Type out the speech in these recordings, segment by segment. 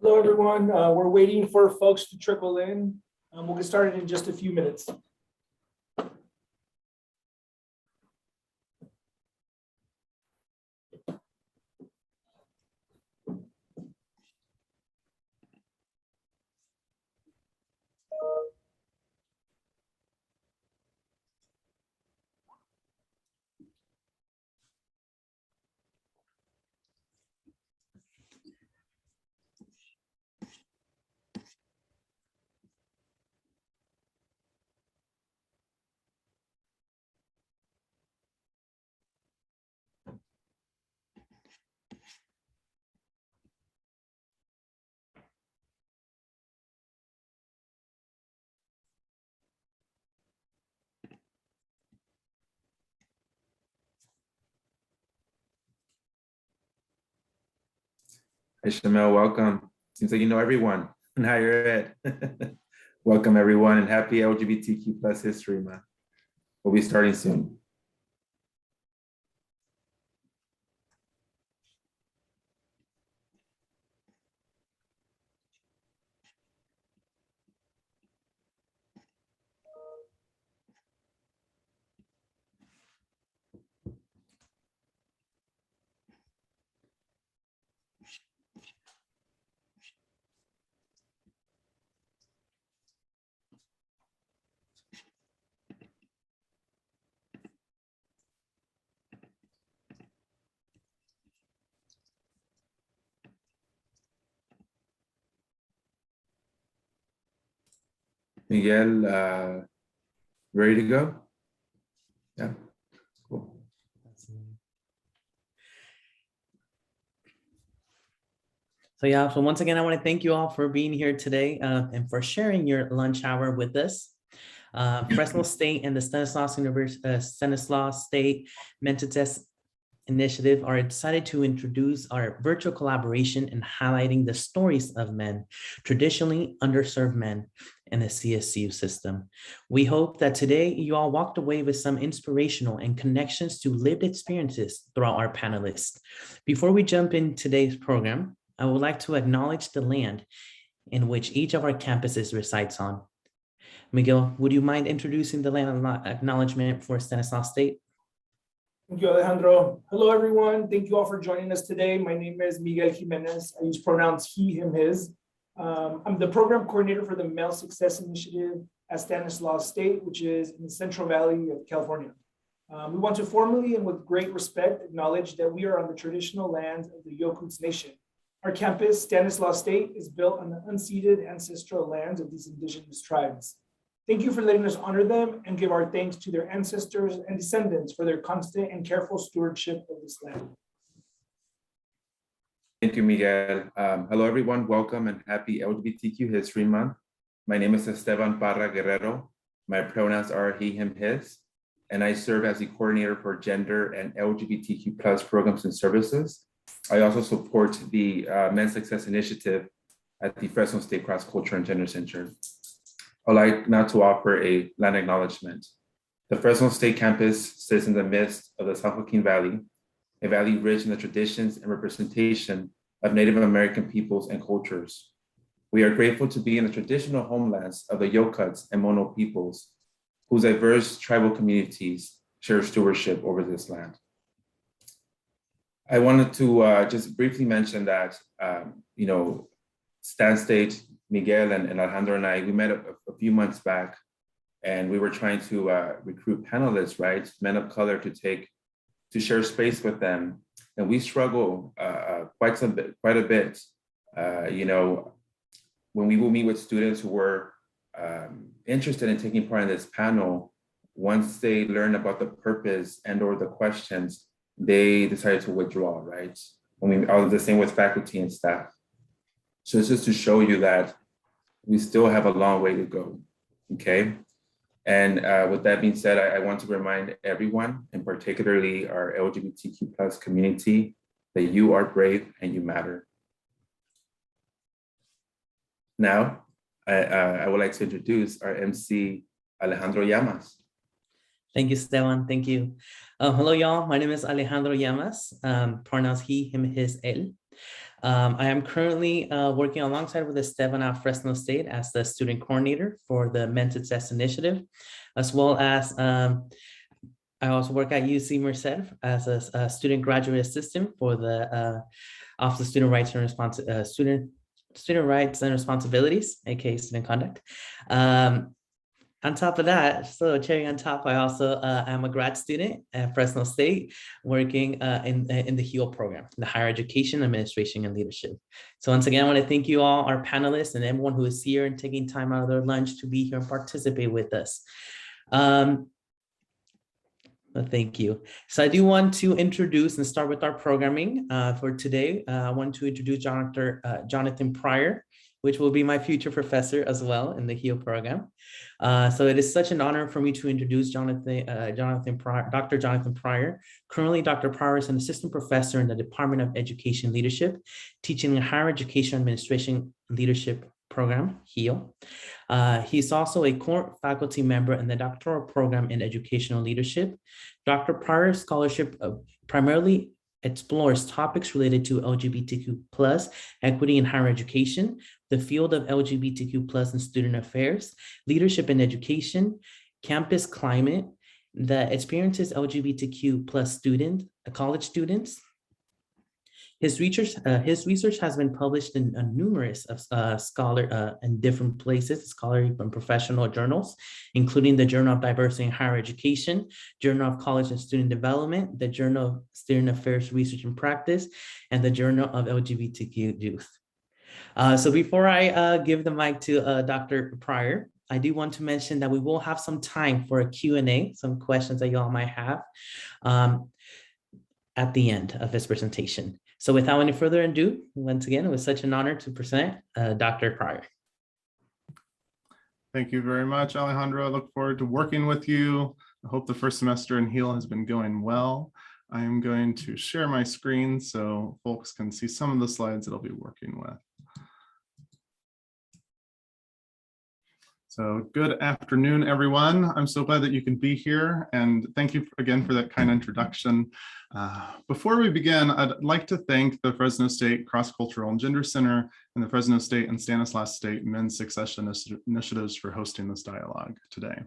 Hello, everyone. We're waiting for folks to trickle in. We'll get started in just a few minutes. Hey, Shamel, welcome. Seems like you know everyone. And how you're at. Welcome, everyone, and happy LGBTQ plus History Month. We'll be starting soon. Miguel, ready to go? Yeah, cool. So once again, I want to thank you all for being here today and for sharing your lunch hour with us. Fresno State and the Stanislaus State Mental Test Initiative are excited to introduce our virtual collaboration in highlighting the stories of men, traditionally underserved men in the CSU system. We hope that today you all walked away with some inspirational and connections to lived experiences throughout our panelists. Before we jump in today's program, I would like to acknowledge the land in which each of our campuses resides on. Miguel, would you mind introducing the land acknowledgement for Stanislaus State? Thank you, Alejandro. Hello, everyone. Thank you all for joining us today. My name is Miguel Jimenez. I use pronouns he, him, his. I'm the program coordinator for the Male Success Initiative at Stanislaus State, which is in the Central Valley of California. We want to formally and with great respect acknowledge that we are on the traditional lands of the Yokuts Nation. Our campus, Stanislaus State, is built on the unceded ancestral lands of these indigenous tribes. Thank you for letting us honor them and give our thanks to their ancestors and descendants for their constant and careful stewardship of this land. Thank you, Miguel. Hello, everyone. Welcome and happy LGBTQ History Month. My name is Esteban Parra Guerrero. My pronouns are he, him, his, and I serve as the coordinator for gender and LGBTQ plus programs and services. I also support the Men's Success Initiative at the Fresno State Cross Culture and Gender Center. I'd like now to offer a land acknowledgement. The Fresno State campus sits in the midst of the San Joaquin Valley, a valley rich in the traditions and representation of Native American peoples and cultures. We are grateful to be in the traditional homelands of the Yokuts and Mono peoples, whose diverse tribal communities share stewardship over this land. I wanted to just briefly mention that, Stan State, Miguel and Alejandro and I, we met a few months back, and we were trying to recruit panelists, right? Men of color to share space with them. And we struggle quite a bit. When we will meet with students who were interested in taking part in this panel, once they learn about the purpose and or the questions, they decided to withdraw, right? I was the same with faculty and staff. So it's just to show you that we still have a long way to go, okay? And with that being said, I want to remind everyone, and particularly our LGBTQ plus community, that you are brave and you matter. Now, I would like to introduce our MC, Alejandro Yamas. Thank you, Esteban. Thank you. Hello, y'all. My name is Alejandro Yamas. Pronouns he, him, his, él. I am currently working alongside with Esteban at Fresno State as the student coordinator for the Men's Success Initiative, as well as I also work at UC Merced as a student graduate assistant for the Office of Student Rights and Student Rights and Responsibilities, aka Student Conduct. On top of that, so cherry on top, I also am a grad student at Fresno State, working in the HEAL program, the Higher Education, Administration, and Leadership. So once again, I want to thank you all, our panelists, and everyone who is here and taking time out of their lunch to be here and participate with us. Thank you. So I do want to introduce and start with our programming for today. I want to introduce Jonathan Pryor, which will be my future professor as well in the HEAL program. So it is such an honor for me to introduce Dr. Jonathan Pryor. Currently, Dr. Pryor is an assistant professor in the Department of Education Leadership, teaching in Higher Education Administration Leadership program, HEAL. He's also a core faculty member in the doctoral program in educational leadership. Dr. Pryor's scholarship primarily explores topics related to LGBTQ+ equity in higher education, the field of LGBTQ+ in student affairs, leadership in education, campus climate, the experiences LGBTQ+ college students. His research has been published in numerous in different places, scholarly and professional journals, including the Journal of Diversity in Higher Education, Journal of College and Student Development, the Journal of Student Affairs Research and Practice, and the Journal of LGBTQ Youth. So before I give the mic to Dr. Pryor, I do want to mention that we will have some time for a Q&A, some questions that you all might have at the end of his presentation. So without any further ado, once again, it was such an honor to present Dr. Pryor. Thank you very much, Alejandro. I look forward to working with you. I hope the first semester in HEAL has been going well. I am going to share my screen so folks can see some of the slides that I'll be working with. So good afternoon, everyone. I'm so glad that you can be here, and thank you again for that kind introduction. Before we begin, I'd like to thank the Fresno State Cross-Cultural and Gender Center and the Fresno State and Stanislaus State Men's Success Initiatives for hosting this dialogue today.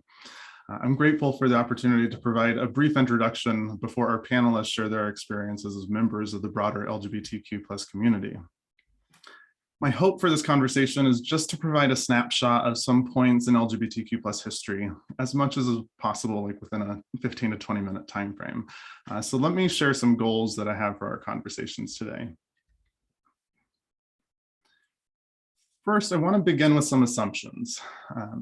I'm grateful for the opportunity to provide a brief introduction before our panelists share their experiences as members of the broader LGBTQ+ community. My hope for this conversation is just to provide a snapshot of some points in LGBTQ+ history, as much as is possible, like within a 15 to 20 minute time frame. So let me share some goals that I have for our conversations today. First, I want to begin with some assumptions.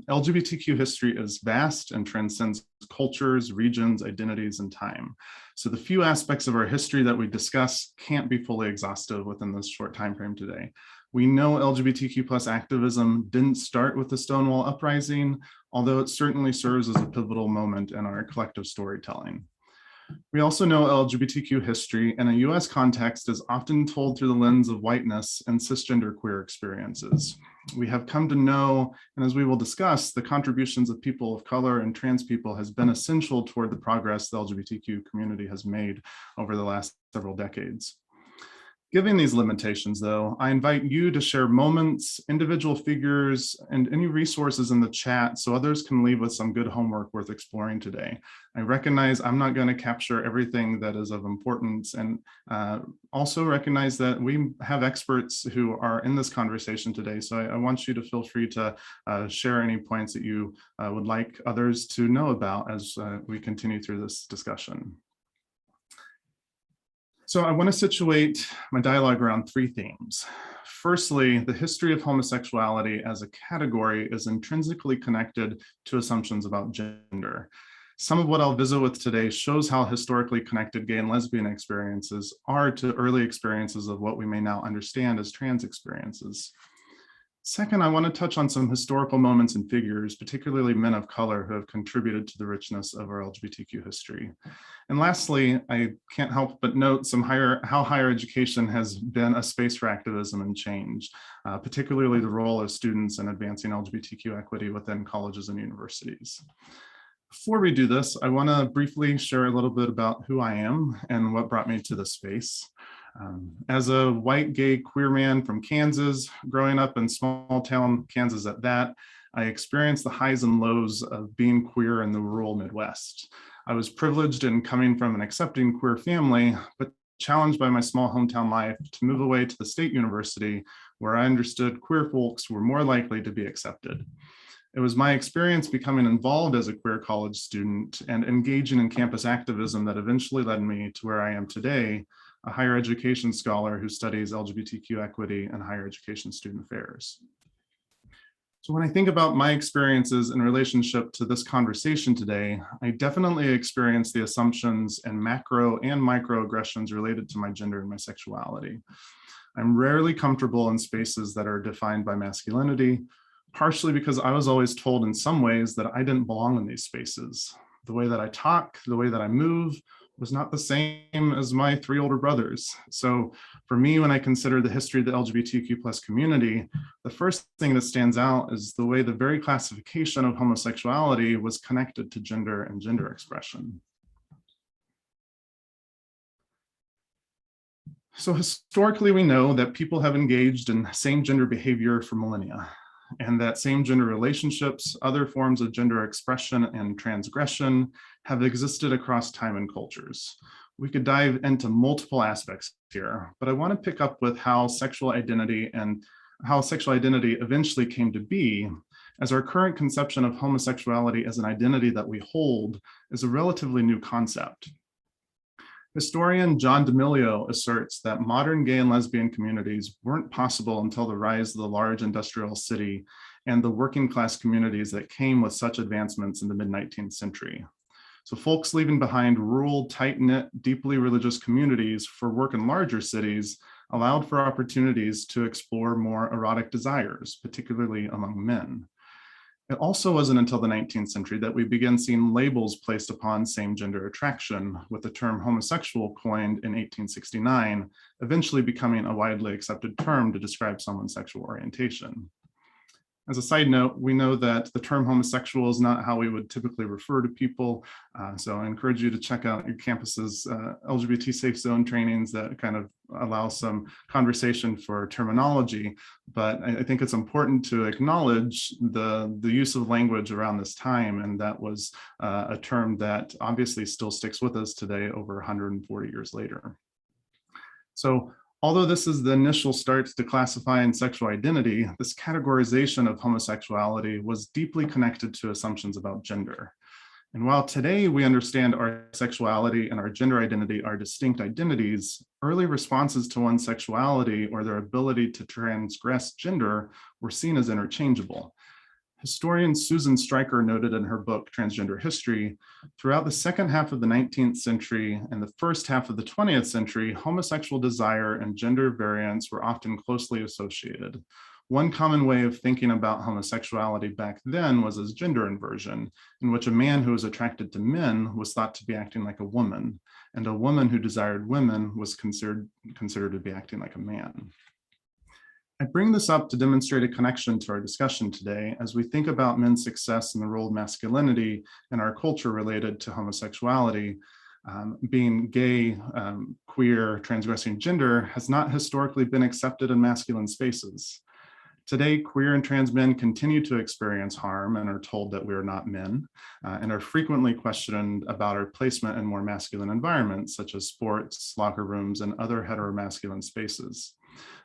LGBTQ history is vast and transcends cultures, regions, identities, and time. So the few aspects of our history that we discuss can't be fully exhaustive within this short time frame today. We know LGBTQ+ activism didn't start with the Stonewall Uprising, although it certainly serves as a pivotal moment in our collective storytelling. We also know LGBTQ history in a US context is often told through the lens of whiteness and cisgender queer experiences. We have come to know, and as we will discuss, the contributions of people of color and trans people has been essential toward the progress the LGBTQ community has made over the last several decades. Given these limitations, though, I invite you to share moments, individual figures, and any resources in the chat so others can leave with some good homework worth exploring today. I recognize I'm not going to capture everything that is of importance, and also recognize that we have experts who are in this conversation today. So I want you to feel free to share any points that you would like others to know about as we continue through this discussion. So I want to situate my dialogue around three themes. Firstly, the history of homosexuality as a category is intrinsically connected to assumptions about gender. Some of what I'll visit with today shows how historically connected gay and lesbian experiences are to early experiences of what we may now understand as trans experiences. Second, I want to touch on some historical moments and figures, particularly men of color, who have contributed to the richness of our LGBTQ history. And lastly, I can't help but note how higher education has been a space for activism and change, particularly the role of students in advancing LGBTQ equity within colleges and universities. Before we do this, I want to briefly share a little bit about who I am and what brought me to this space. As a white gay queer man from Kansas, growing up in small town Kansas at that, I experienced the highs and lows of being queer in the rural Midwest. I was privileged in coming from an accepting queer family, but challenged by my small hometown life to move away to the state university where I understood queer folks were more likely to be accepted. It was my experience becoming involved as a queer college student and engaging in campus activism that eventually led me to where I am today, a higher education scholar who studies LGBTQ equity and higher education student affairs. So when I think about my experiences in relationship to this conversation today, I definitely experienced the assumptions and macro and microaggressions related to my gender and my sexuality. I'm rarely comfortable in spaces that are defined by masculinity, partially because I was always told in some ways that I didn't belong in these spaces. The way that I talk, the way that I move was not the same as my 3 older brothers. So for me, when I consider the history of the LGBTQ plus community, the first thing that stands out is the way the very classification of homosexuality was connected to gender and gender expression. So historically, we know that people have engaged in same gender behavior for millennia, and that same gender relationships, other forms of gender expression and transgression have existed across time and cultures. We could dive into multiple aspects here, but I want to pick up with how sexual identity eventually came to be, as our current conception of homosexuality as an identity that we hold is a relatively new concept. Historian John D'Amelio asserts that modern gay and lesbian communities weren't possible until the rise of the large industrial city and the working class communities that came with such advancements in the mid-19th century. So folks leaving behind rural, tight-knit, deeply religious communities for work in larger cities allowed for opportunities to explore more erotic desires, particularly among men. It also wasn't until the 19th century that we began seeing labels placed upon same-gender attraction, with the term homosexual coined in 1869, eventually becoming a widely accepted term to describe someone's sexual orientation. As a side note, we know that the term homosexual is not how we would typically refer to people. So I encourage you to check out your campus's LGBT safe zone trainings that kind of allow some conversation for terminology. But I think it's important to acknowledge the use of language around this time. And that was a term that obviously still sticks with us today over 140 years later. So although this is the initial start to classifying sexual identity, this categorization of homosexuality was deeply connected to assumptions about gender. And while today we understand our sexuality and our gender identity are distinct identities, early responses to one's sexuality or their ability to transgress gender were seen as interchangeable. Historian Susan Stryker noted in her book, Transgender History, throughout the second half of the 19th century and the first half of the 20th century, homosexual desire and gender variance were often closely associated. One common way of thinking about homosexuality back then was as gender inversion, in which a man who was attracted to men was thought to be acting like a woman, and a woman who desired women was considered to be acting like a man. I bring this up to demonstrate a connection to our discussion today as we think about men's success in the role of masculinity in our culture related to homosexuality. Being gay, queer, transgressing gender has not historically been accepted in masculine spaces. Today, queer and trans men continue to experience harm and are told that we are not men, and are frequently questioned about our placement in more masculine environments, such as sports, locker rooms, and other heteromasculine spaces.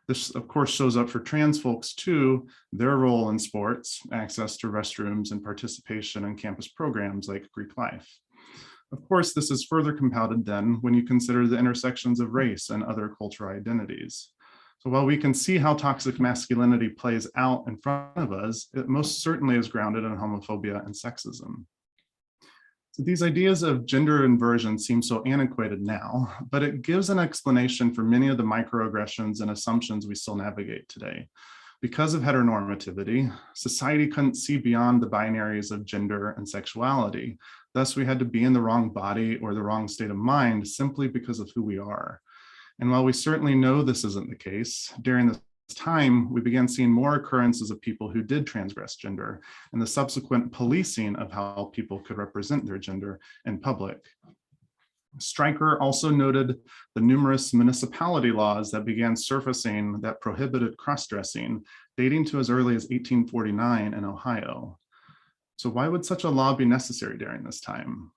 This, of course, shows up for trans folks too, their role in sports, access to restrooms, and participation in campus programs like Greek life. Of course, this is further compounded then when you consider the intersections of race and other cultural identities. So while we can see how toxic masculinity plays out in front of us, it most certainly is grounded in homophobia and sexism. So these ideas of gender inversion seem so antiquated now, but it gives an explanation for many of the microaggressions and assumptions we still navigate today. Because of heteronormativity, society couldn't see beyond the binaries of gender and sexuality. Thus, we had to be in the wrong body or the wrong state of mind simply because of who we are. And while we certainly know this isn't the case, during this time, we began seeing more occurrences of people who did transgress gender and the subsequent policing of how people could represent their gender in public. Stryker also noted the numerous municipality laws that began surfacing that prohibited cross-dressing, dating to as early as 1849 in Ohio. So why would such a law be necessary during this time?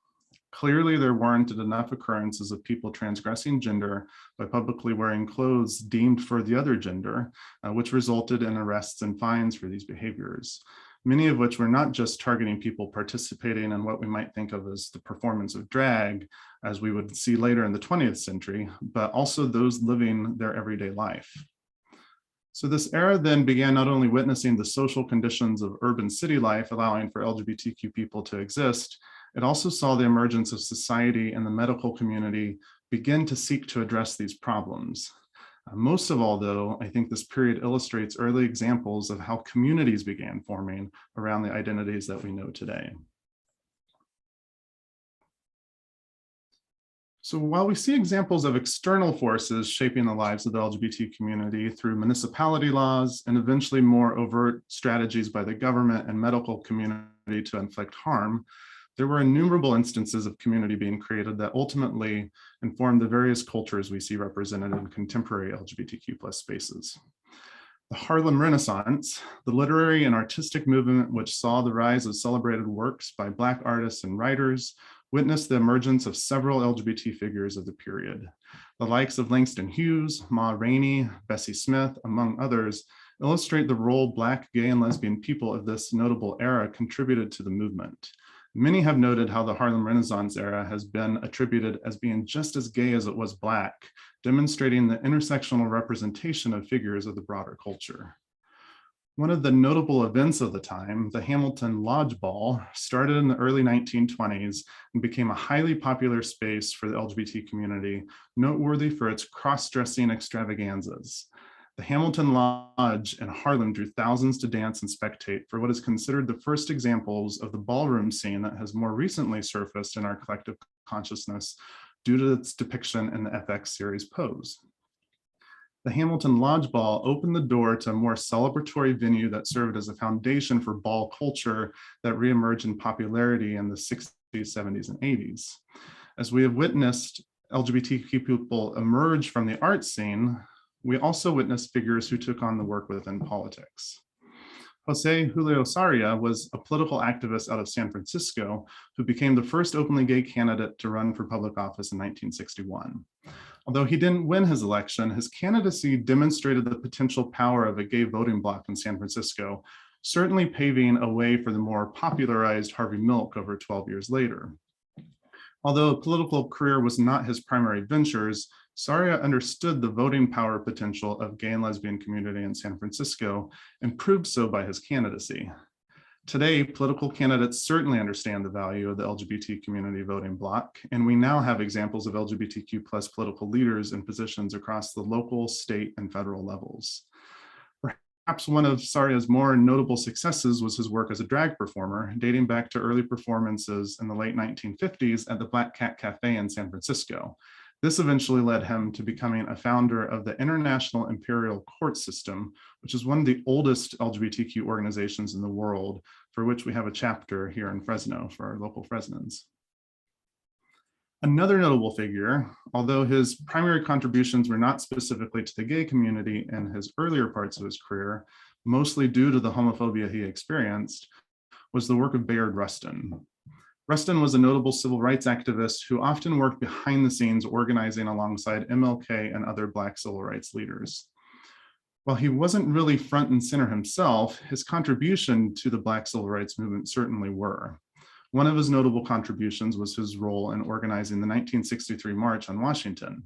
Clearly, there warranted enough occurrences of people transgressing gender by publicly wearing clothes deemed for the other gender, which resulted in arrests and fines for these behaviors, many of which were not just targeting people participating in what we might think of as the performance of drag, as we would see later in the 20th century, but also those living their everyday life. So this era then began not only witnessing the social conditions of urban city life, allowing for LGBTQ people to exist, it also saw the emergence of society and the medical community begin to seek to address these problems. Most of all, though, I think this period illustrates early examples of how communities began forming around the identities that we know today. So while we see examples of external forces shaping the lives of the LGBT community through municipality laws and eventually more overt strategies by the government and medical community to inflict harm, there were innumerable instances of community being created that ultimately informed the various cultures we see represented in contemporary LGBTQ+ spaces. The Harlem Renaissance, the literary and artistic movement which saw the rise of celebrated works by Black artists and writers, witnessed the emergence of several LGBT figures of the period. The likes of Langston Hughes, Ma Rainey, Bessie Smith, among others, illustrate the role Black, gay, and lesbian people of this notable era contributed to the movement. Many have noted how the Harlem Renaissance era has been attributed as being just as gay as it was Black, demonstrating the intersectional representation of figures of the broader culture. One of the notable events of the time, the Hamilton Lodge Ball, started in the early 1920s and became a highly popular space for the LGBT community, noteworthy for its cross-dressing extravaganzas. The Hamilton Lodge in Harlem drew thousands to dance and spectate for what is considered the first examples of the ballroom scene that has more recently surfaced in our collective consciousness due to its depiction in the FX series Pose. The Hamilton Lodge Ball opened the door to a more celebratory venue that served as a foundation for ball culture that reemerged in popularity in the 60s, 70s, and 80s. As we have witnessed LGBTQ people emerge from the art scene, we also witnessed figures who took on the work within politics. Julio Saria was a political activist out of San Francisco who became the first openly gay candidate to run for public office in 1961. Although he didn't win his election, his candidacy demonstrated the potential power of a gay voting bloc in San Francisco, certainly paving a way for the more popularized Harvey Milk over 12 years later. Although a political career was not his primary ventures, Saria understood the voting power potential of gay and lesbian community in San Francisco and proved so by his candidacy. Today, political candidates certainly understand the value of the LGBT community voting bloc, and we now have examples of LGBTQ+ political leaders in positions across the local, state, and federal levels. Perhaps one of Saria's more notable successes was his work as a drag performer, dating back to early performances in the late 1950s at the Black Cat Cafe in San Francisco. This eventually led him to becoming a founder of the International Imperial Court System, which is one of the oldest LGBTQ organizations in the world, for which we have a chapter here in Fresno for our local Fresnans. Another notable figure, although his primary contributions were not specifically to the gay community in his earlier parts of his career, mostly due to the homophobia he experienced, was the work of Bayard Rustin. Rustin was a notable civil rights activist who often worked behind the scenes organizing alongside MLK and other Black civil rights leaders. While he wasn't really front and center himself, his contribution to the Black civil rights movement certainly were. One of his notable contributions was his role in organizing the 1963 March on Washington.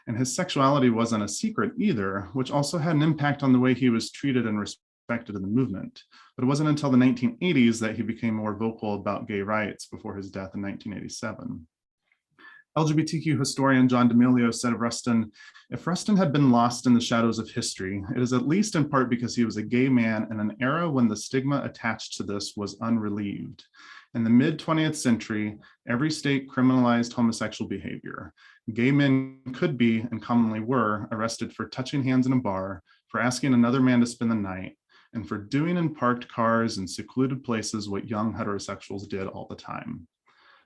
And his sexuality wasn't a secret either, which also had an impact on the way he was treated and respected in the movement. But it wasn't until the 1980s that he became more vocal about gay rights before his death in 1987. LGBTQ historian John D'Amelio said of Rustin, "If Rustin had been lost in the shadows of history, it is at least in part because he was a gay man in an era when the stigma attached to this was unrelieved. In the mid-20th century, every state criminalized homosexual behavior. Gay men could be, and commonly were, arrested for touching hands in a bar, for asking another man to spend the night, and for doing in parked cars and secluded places what young heterosexuals did all the time."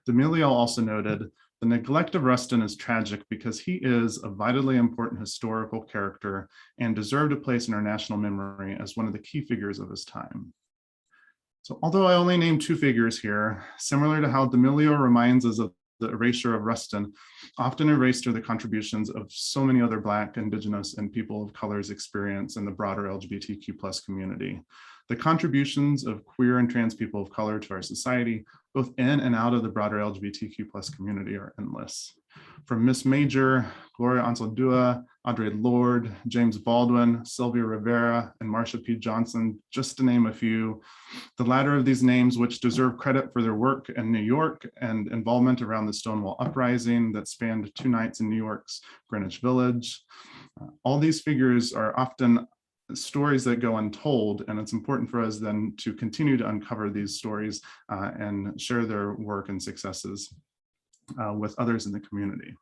D'Amelio also noted, The neglect of Rustin is tragic because he is a vitally important historical character and deserved a place in our national memory as one of the key figures of his time. So although I only named 2 figures here, similar to how D'Amelio reminds us of the erasure of Rustin, often erased are the contributions of so many other Black, Indigenous, and people of color's experience in the broader LGBTQ+ community. The contributions of queer and trans people of color to our society, both in and out of the broader LGBTQ+ community, are endless. From Miss Major, Gloria Anzaldúa, Audre Lorde, James Baldwin, Sylvia Rivera, and Marsha P. Johnson, just to name a few. The latter of these names, which deserve credit for their work in New York and involvement around the Stonewall Uprising that spanned 2 nights in New York's Greenwich Village. All these figures are often stories that go untold, and it's important for us then to continue to uncover these stories and share their work and successes with others in the community.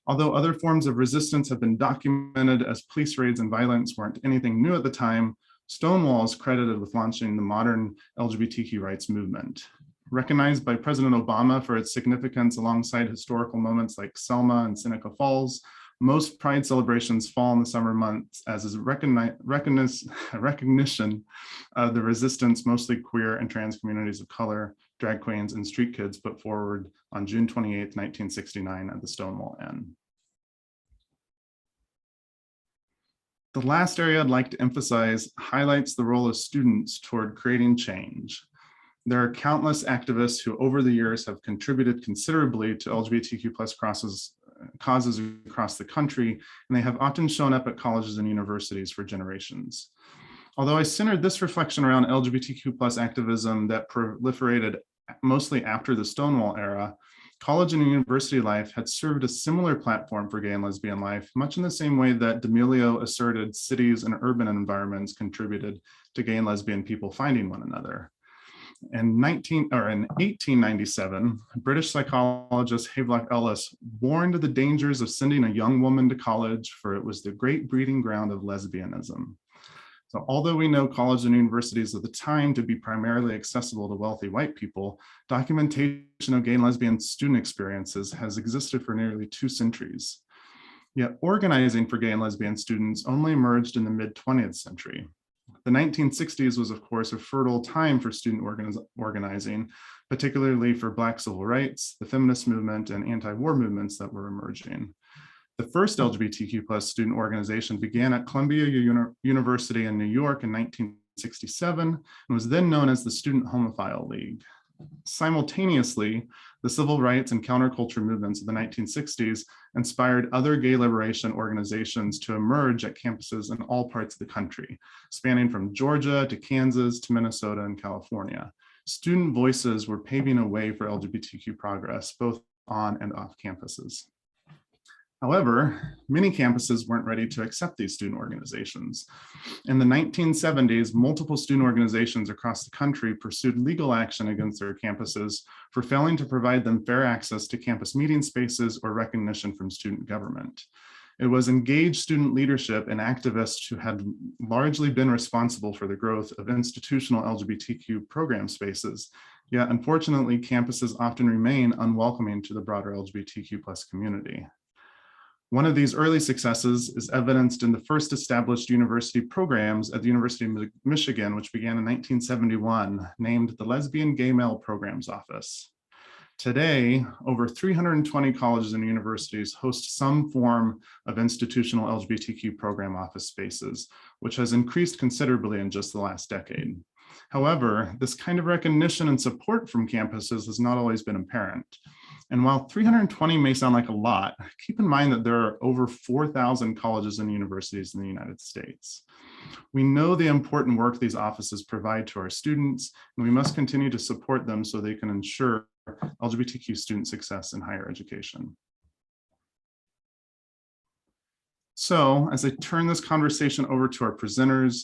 Although other forms of resistance have been documented as police raids and violence weren't anything new at the time, Stonewall is credited with launching the modern LGBTQ rights movement. Recognized by President Obama for its significance alongside historical moments like Selma and Seneca Falls, most Pride celebrations fall in the summer months, as is recognition of the resistance mostly queer and trans communities of color, drag queens, and street kids put forward on June 28, 1969 at the Stonewall Inn. The last area I'd like to emphasize highlights the role of students toward creating change. There are countless activists who over the years have contributed considerably to LGBTQ+ causes across the country, and they have often shown up at colleges and universities for generations. Although I centered this reflection around LGBTQ+ activism that proliferated mostly after the Stonewall era, college and university life had served a similar platform for gay and lesbian life, much in the same way that D'Amelio asserted cities and urban environments contributed to gay and lesbian people finding one another. In 1897, British psychologist Havelock Ellis warned of the dangers of sending a young woman to college, for it was the great breeding ground of lesbianism. So although we know colleges and universities at the time to be primarily accessible to wealthy white people, documentation of gay and lesbian student experiences has existed for nearly 2 centuries. Yet organizing for gay and lesbian students only emerged in the mid-20th century. The 1960s was, of course, a fertile time for student organizing, particularly for Black civil rights, the feminist movement, and anti-war movements that were emerging. The first LGBTQ+ student organization began at Columbia University in New York in 1967 and was then known as the Student Homophile League. Simultaneously, the civil rights and counterculture movements of the 1960s inspired other gay liberation organizations to emerge at campuses in all parts of the country, spanning from Georgia to Kansas to Minnesota and California. Student voices were paving a way for LGBTQ progress, both on and off campuses. However, many campuses weren't ready to accept these student organizations. In the 1970s, multiple student organizations across the country pursued legal action against their campuses for failing to provide them fair access to campus meeting spaces or recognition from student government. It was engaged student leadership and activists who had largely been responsible for the growth of institutional LGBTQ program spaces. Yet, unfortunately, campuses often remain unwelcoming to the broader LGBTQ+ community. One of these early successes is evidenced in the first established university programs at the University of Michigan, which began in 1971, named the Lesbian Gay Male Programs Office. Today, over 320 colleges and universities host some form of institutional LGBTQ program office spaces, which has increased considerably in just the last decade. However, this kind of recognition and support from campuses has not always been apparent. And while 320 may sound like a lot, keep in mind that there are over 4,000 colleges and universities in the United States. We know the important work these offices provide to our students, and we must continue to support them so they can ensure LGBTQ student success in higher education. So as I turn this conversation over to our presenters,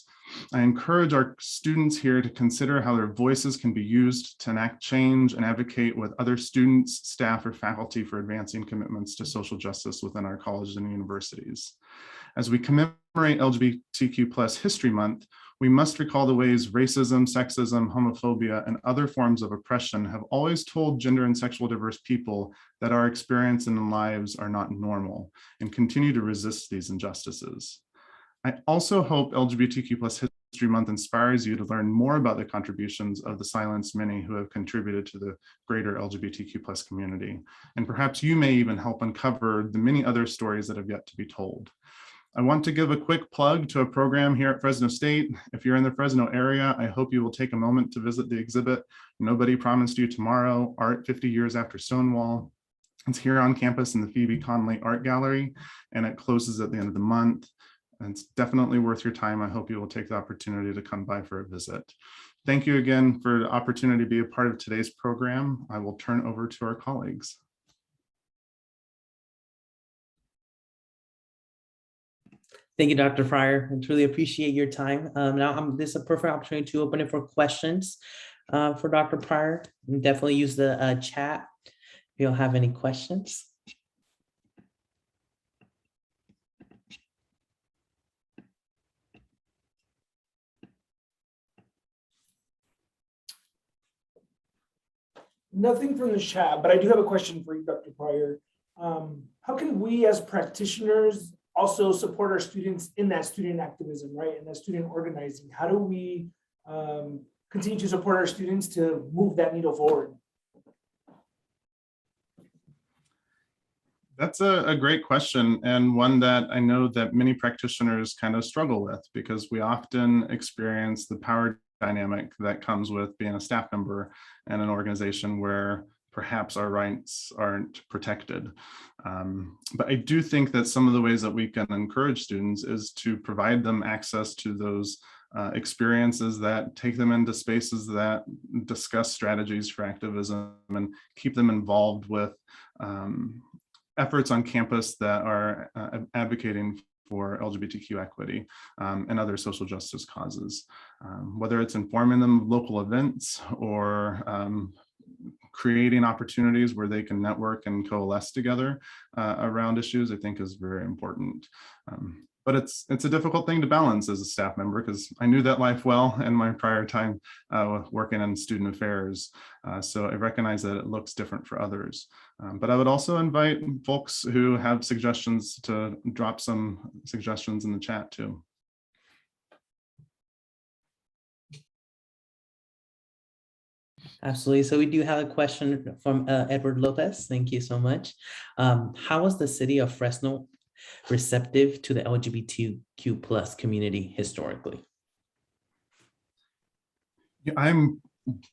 I encourage our students here to consider how their voices can be used to enact change and advocate with other students, staff, or faculty for advancing commitments to social justice within our colleges and universities. As we commemorate LGBTQ+ History Month, We must recall the ways racism, sexism, homophobia, and other forms of oppression have always told gender and sexual diverse people that our experience and lives are not normal, and continue to resist these injustices. I also hope LGBTQ+ History Month inspires you to learn more about the contributions of the silenced many who have contributed to the greater LGBTQ+ community. And perhaps you may even help uncover the many other stories that have yet to be told. I want to give a quick plug to a program here at Fresno State. If you're in the Fresno area, I hope you will take a moment to visit the exhibit, Nobody Promised You Tomorrow, Art 50 Years After Stonewall. It's here on campus in the Phoebe Conley Art Gallery, and it closes at the end of the month. And it's definitely worth your time. I hope you will take the opportunity to come by for a visit. Thank you again for the opportunity to be a part of today's program. I will turn over to our colleagues. Thank you, Dr. Pryor. I truly appreciate your time. Now, this is a perfect opportunity to open it for questions for Dr. Pryor. And definitely use the chat if you'll have any questions. Nothing from the chat, but I do have a question for you, Dr. Pryor. How can we as practitioners also support our students in that student activism, right? And that student organizing? How do we continue to support our students to move that needle forward? That's a great question, and one that I know that many practitioners kind of struggle with, because we often experience the power dynamic that comes with being a staff member in an organization where perhaps our rights aren't protected. But I do think that some of the ways that we can encourage students is to provide them access to those experiences that take them into spaces that discuss strategies for activism and keep them involved with efforts on campus that are advocating for LGBTQ equity and other social justice causes, whether it's informing them of local events or creating opportunities where they can network and coalesce together around issues, I think is very important. But it's a difficult thing to balance as a staff member, because I knew that life well in my prior time working in student affairs. So I recognize that it looks different for others. But I would also invite folks who have suggestions to drop some suggestions in the chat too. Absolutely. So we do have a question from Edward Lopez. Thank you so much. How was the city of Fresno receptive to the LGBTQ+ community historically? Yeah, I'm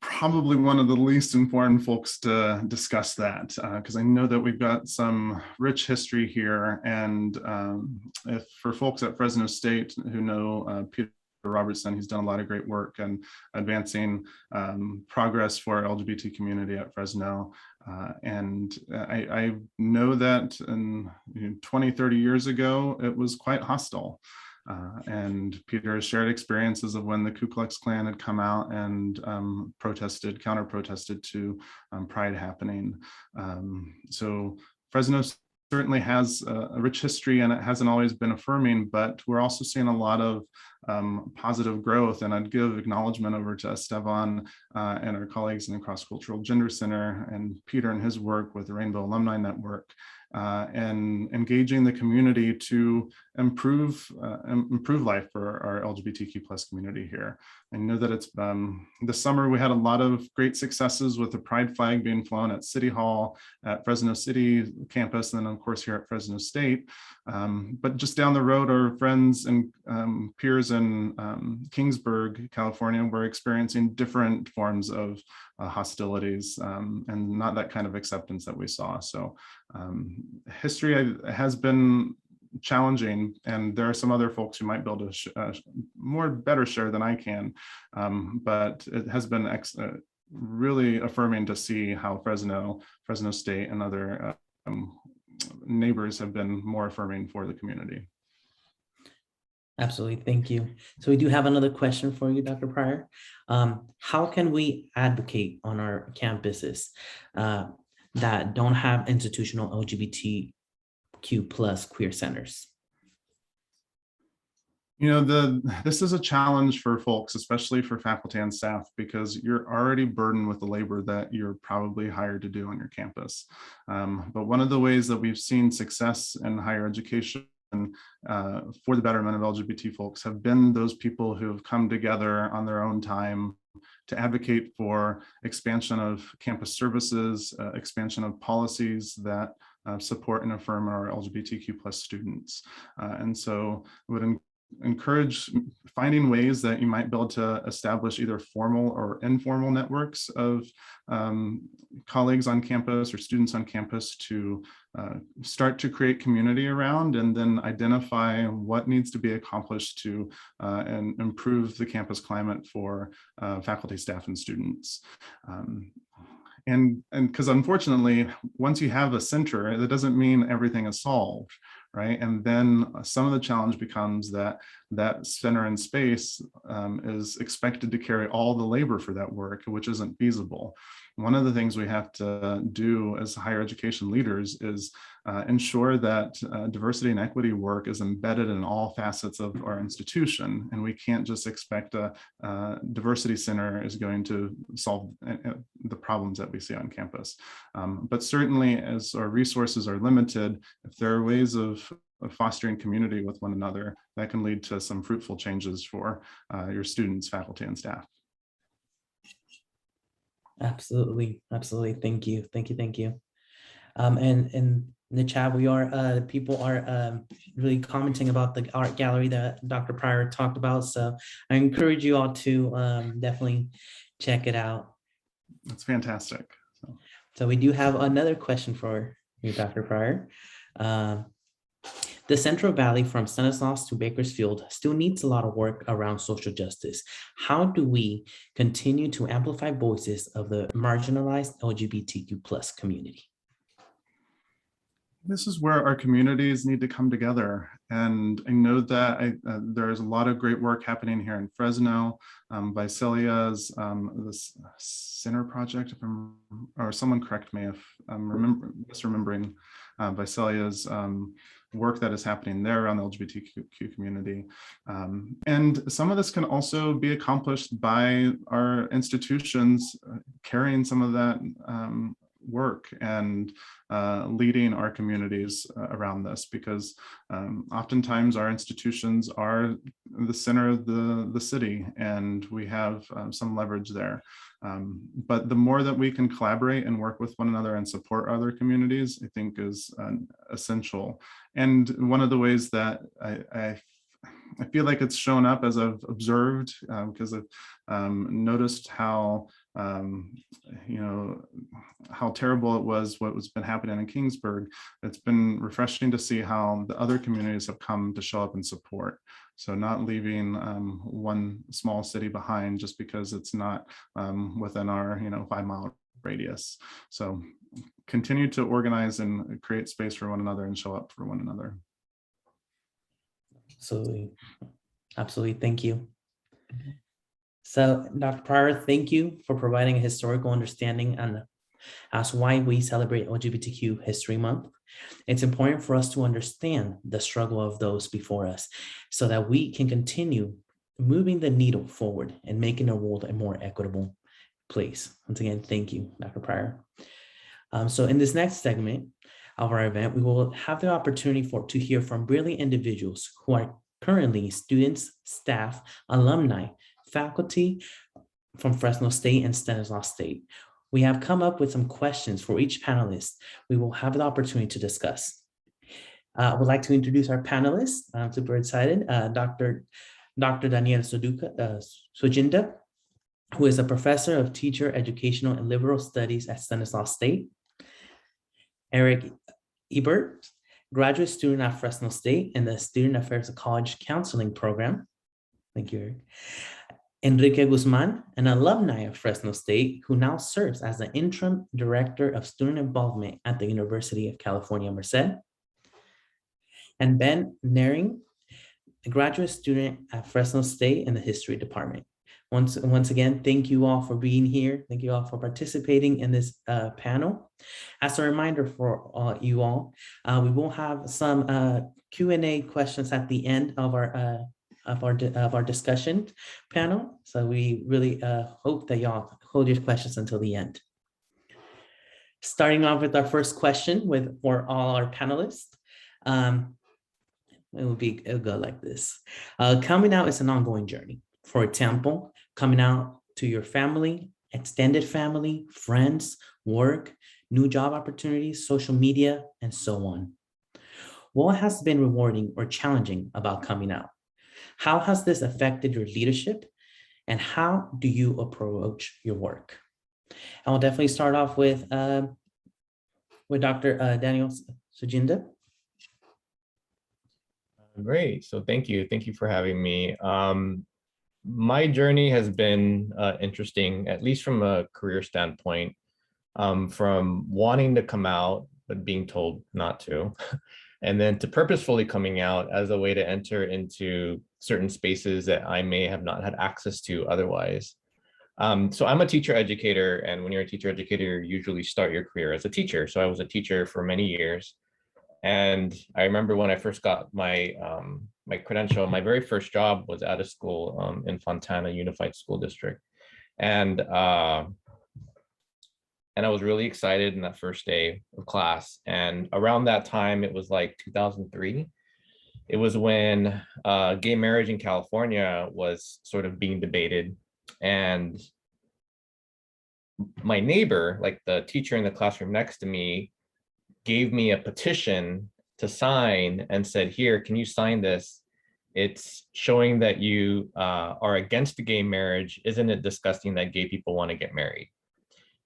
probably one of the least informed folks to discuss that, because I know that we've got some rich history here. And if for folks at Fresno State who know Peter Robertson, he's done a lot of great work and advancing progress for our LGBT community at Fresno. And I know that in 20, 30 years ago, it was quite hostile. And Peter has shared experiences of when the Ku Klux Klan had come out and counter-protested to Pride happening. So Fresno certainly has a rich history, and it hasn't always been affirming, but we're also seeing a lot of positive growth. And I'd give acknowledgement over to Esteban and our colleagues in the Cross-Cultural Gender Center, and Peter and his work with the Rainbow Alumni Network, and engaging the community to improve life for our LGBTQ+ community here. I know that it's this summer we had a lot of great successes with the Pride flag being flown at City Hall, at Fresno City campus, and then of course here at Fresno State. But just down the road, our friends and peers in Kingsburg, California, were experiencing different forms of hostilities and not that kind of acceptance that we saw. So history has been challenging, and there are some other folks who might build a better share than I can, but it has been really affirming to see how Fresno State and other neighbors have been more affirming for the community. Absolutely, thank you. So we do have another question for you, Dr. Pryor. How can we advocate on our campuses that don't have institutional LGBTQ+ queer centers? This is a challenge for folks, especially for faculty and staff, because you're already burdened with the labor that you're probably hired to do on your campus. But one of the ways that we've seen success in higher education for the betterment of LGBT folks have been those people who have come together on their own time to advocate for expansion of campus services, expansion of policies that support and affirm our LGBTQ plus students. And so I would encourage finding ways that you might be able to establish either formal or informal networks of colleagues on campus or students on campus to start to create community around, and then identify what needs to be accomplished to and improve the campus climate for faculty, staff, and students. And because unfortunately, once you have a center, that doesn't mean everything is solved, right? And then some of the challenge becomes that that center in space is expected to carry all the labor for that work, which isn't feasible. One of the things we have to do as higher education leaders is ensure that diversity and equity work is embedded in all facets of our institution. And we can't just expect a diversity center is going to solve the problems that we see on campus. But certainly as our resources are limited, if there are ways of fostering community with one another, that can lead to some fruitful changes for your students, faculty, and staff. Absolutely. Absolutely. Thank you. Thank you. Thank you. And in the chat, people are really commenting about the art gallery that Dr. Pryor talked about. So I encourage you all to definitely check it out. That's fantastic. So we do have another question for you, Dr. Pryor. The Central Valley from Stanislaus to Bakersfield still needs a lot of work around social justice. How do we continue to amplify voices of the marginalized LGBTQ plus community? This is where our communities need to come together. And I know that there's a lot of great work happening here in Fresno. Visalia's this Center Project, or someone correct me if I'm misremembering Visalia's work that is happening there around the LGBTQ community. And some of this can also be accomplished by our institutions carrying some of that work and leading our communities around this, because oftentimes our institutions are the center of the city, and we have some leverage there. But the more that we can collaborate and work with one another and support other communities, I think is essential. And one of the ways that I feel like it's shown up as I've observed, because I've noticed how how terrible it was, what was been happening in Kingsburg. It's been refreshing to see how the other communities have come to show up and support. So not leaving one small city behind just because it's not within our 5-mile radius. So continue to organize and create space for one another and show up for one another. Absolutely. Absolutely. Thank you. So, Dr. Pryor, thank you for providing a historical understanding on as why we celebrate LGBTQ History Month. It's important for us to understand the struggle of those before us so that we can continue moving the needle forward and making the world a more equitable place. Once again, thank you, Dr. Pryor. So in this next segment of our event, we will have the opportunity to hear from brilliant individuals who are currently students, staff, alumni, faculty from Fresno State and Stanislaus State. We have come up with some questions for each panelist we will have the opportunity to discuss. I would like to introduce our panelists. I'm super excited. Dr. Daniel Sojinda, who is a professor of teacher, educational, and liberal studies at Stanislaus State. Eric Ebert, graduate student at Fresno State in the Student Affairs of College Counseling Program. Thank you, Eric. Enrique Guzman, an alumni of Fresno State, who now serves as the interim director of student involvement at the University of California, Merced. And Ben Nering, a graduate student at Fresno State in the history department. Once again, thank you all for being here. Thank you all for participating in this panel. As a reminder for you all, we will have some Q&A questions at the end of our of our discussion panel. So we really hope that y'all hold your questions until the end. Starting off with our first question for all our panelists. It'll go like this. Coming out is an ongoing journey. For example, coming out to your family, extended family, friends, work, new job opportunities, social media, and so on. What has been rewarding or challenging about coming out? How has this affected your leadership? And how do you approach your work? I will definitely start off with Dr. Daniel Sujinda. Great. So thank you. Thank you for having me. My journey has been interesting, at least from a career standpoint, from wanting to come out, but being told not to, and then to purposefully coming out as a way to enter into certain spaces that I may have not had access to otherwise. So I'm a teacher educator, and when you're a teacher educator, you usually start your career as a teacher. So I was a teacher for many years. And I remember when I first got my my credential, my very first job was at a school in Fontana Unified School District. And I was really excited in that first day of class. And around that time, it was like 2003. It was when gay marriage in California was sort of being debated. And my neighbor, like the teacher in the classroom next to me, gave me a petition to sign and said, here, can you sign this? It's showing that you are against the gay marriage. Isn't it disgusting that gay people want to get married?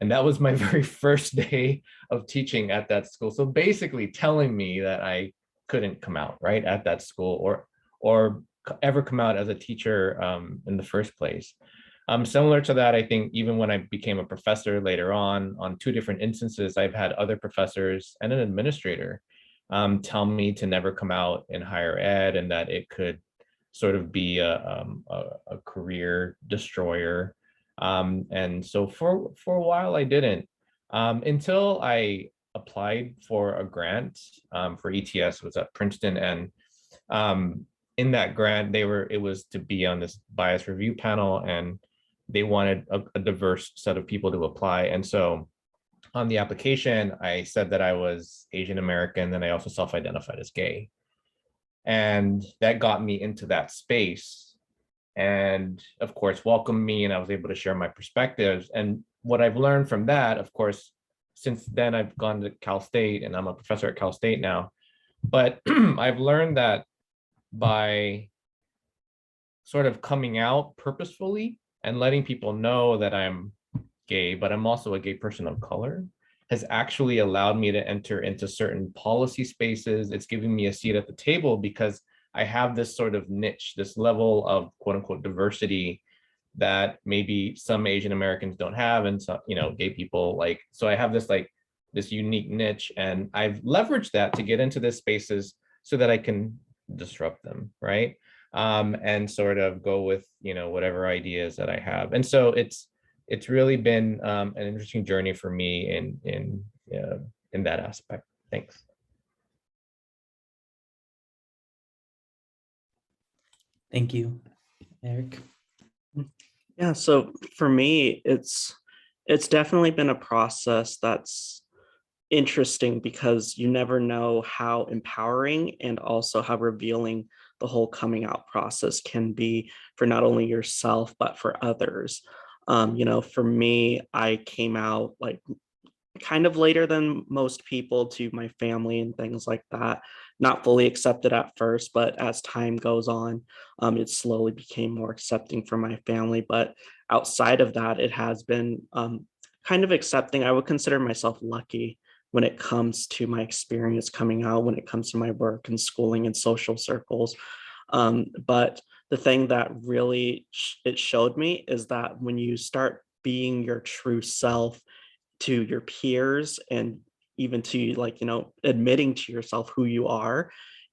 And that was my very first day of teaching at that school. So basically telling me that I couldn't come out, right, at that school or ever come out as a teacher in the first place. Similar to that, I think even when I became a professor later on 2 different instances, I've had other professors and an administrator tell me to never come out in higher ed, and that it could sort of be a career destroyer. And so for a while I didn't, until I applied for a grant for ETS, was at Princeton, and in that grant it was to be on this bias review panel, and they wanted a diverse set of people to apply. And so on the application, I said that I was Asian American, and I also self-identified as gay. And that got me into that space, and of course welcomed me, and I was able to share my perspectives. And what I've learned from that, of course, since then I've gone to Cal State, and I'm a professor at Cal State now. But I've learned that by sort of coming out purposefully and letting people know that I'm gay, but I'm also a gay person of color, has actually allowed me to enter into certain policy spaces. It's giving me a seat at the table because I have this sort of niche, this level of quote unquote diversity that maybe some Asian Americans don't have, and some, gay people like, so I have this unique niche, and I've leveraged that to get into these spaces so that I can disrupt them, right? And sort of go with, whatever ideas that I have. And so it's really been an interesting journey for me in that aspect. Thanks. Thank you, Eric. Yeah, so for me, it's definitely been a process that's interesting, because you never know how empowering and also how revealing the whole coming out process can be for not only yourself, but for others. For me, I came out like kind of later than most people to my family and things like that. Not fully accepted at first, but as time goes on, it slowly became more accepting for my family. But outside of that, it has been kind of accepting. I would consider myself lucky when it comes to my experience coming out, when it comes to my work and schooling and social circles. But the thing that really it showed me is that when you start being your true self to your peers, and even to admitting to yourself who you are,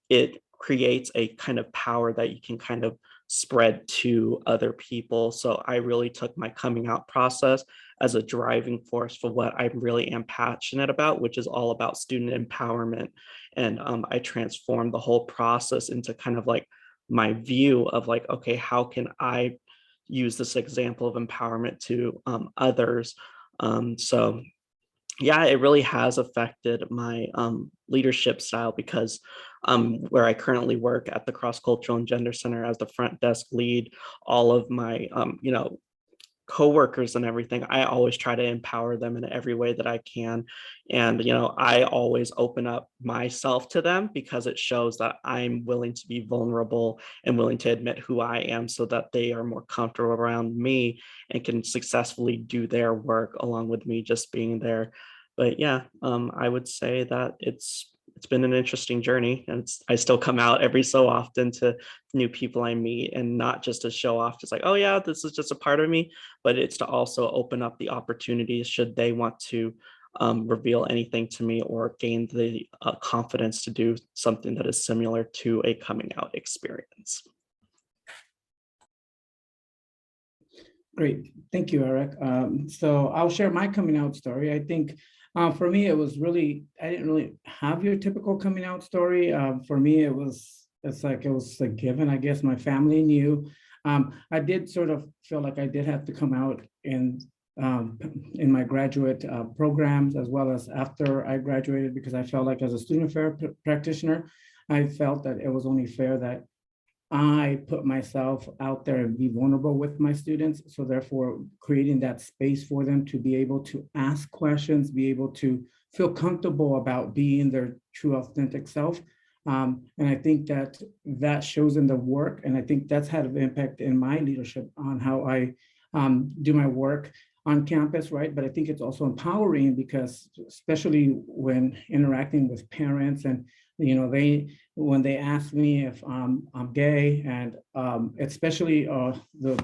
it creates a kind of power that you can kind of spread to other people. So I really took my coming out process as a driving force for what I really am passionate about, which is all about student empowerment. And I transformed the whole process into kind of like my view of like, okay, how can I use this example of empowerment to others? So yeah, it really has affected my leadership style, because where I currently work at the Cross Cultural and Gender Center as the front desk lead, all of my coworkers and everything, I always try to empower them in every way that I can. And, I always open up myself to them, because it shows that I'm willing to be vulnerable and willing to admit who I am, so that they are more comfortable around me and can successfully do their work along with me just being there. But yeah, I would say that it's been an interesting journey, and I still come out every so often to new people I meet, and not just to show off, just like, oh yeah, this is just a part of me, but it's to also open up the opportunities should they want to reveal anything to me, or gain the confidence to do something that is similar to a coming out experience. Great, thank you, Eric. So I'll share my coming out story. I think for me, it was really, I didn't really have your typical coming out story. For me, it was a given. I guess my family knew. I did sort of feel like I did have to come out in my graduate programs, as well as after I graduated, because I felt like as a student affairs practitioner, I felt that it was only fair that I put myself out there and be vulnerable with my students. So therefore, creating that space for them to be able to ask questions, be able to feel comfortable about being their true authentic self. And I think that shows in the work. And I think that's had an impact in my leadership on how I do my work on campus, right? But I think it's also empowering, because especially when interacting with parents, and when they ask me if I'm gay, and especially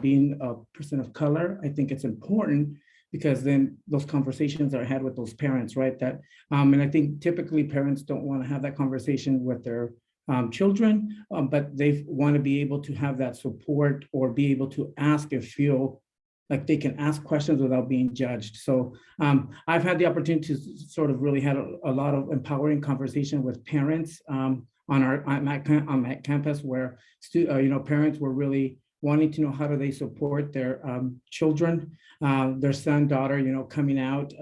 being a person of color, I think it's important, because then those conversations are had with those parents, right? And I think typically parents don't want to have that conversation with their children, but they want to be able to have that support, or be able to ask and feel like they can ask questions without being judged. So I've had the opportunity to sort of really had a lot of empowering conversation with parents on my campus, where parents were really wanting to know how do they support their children, their son, daughter, coming out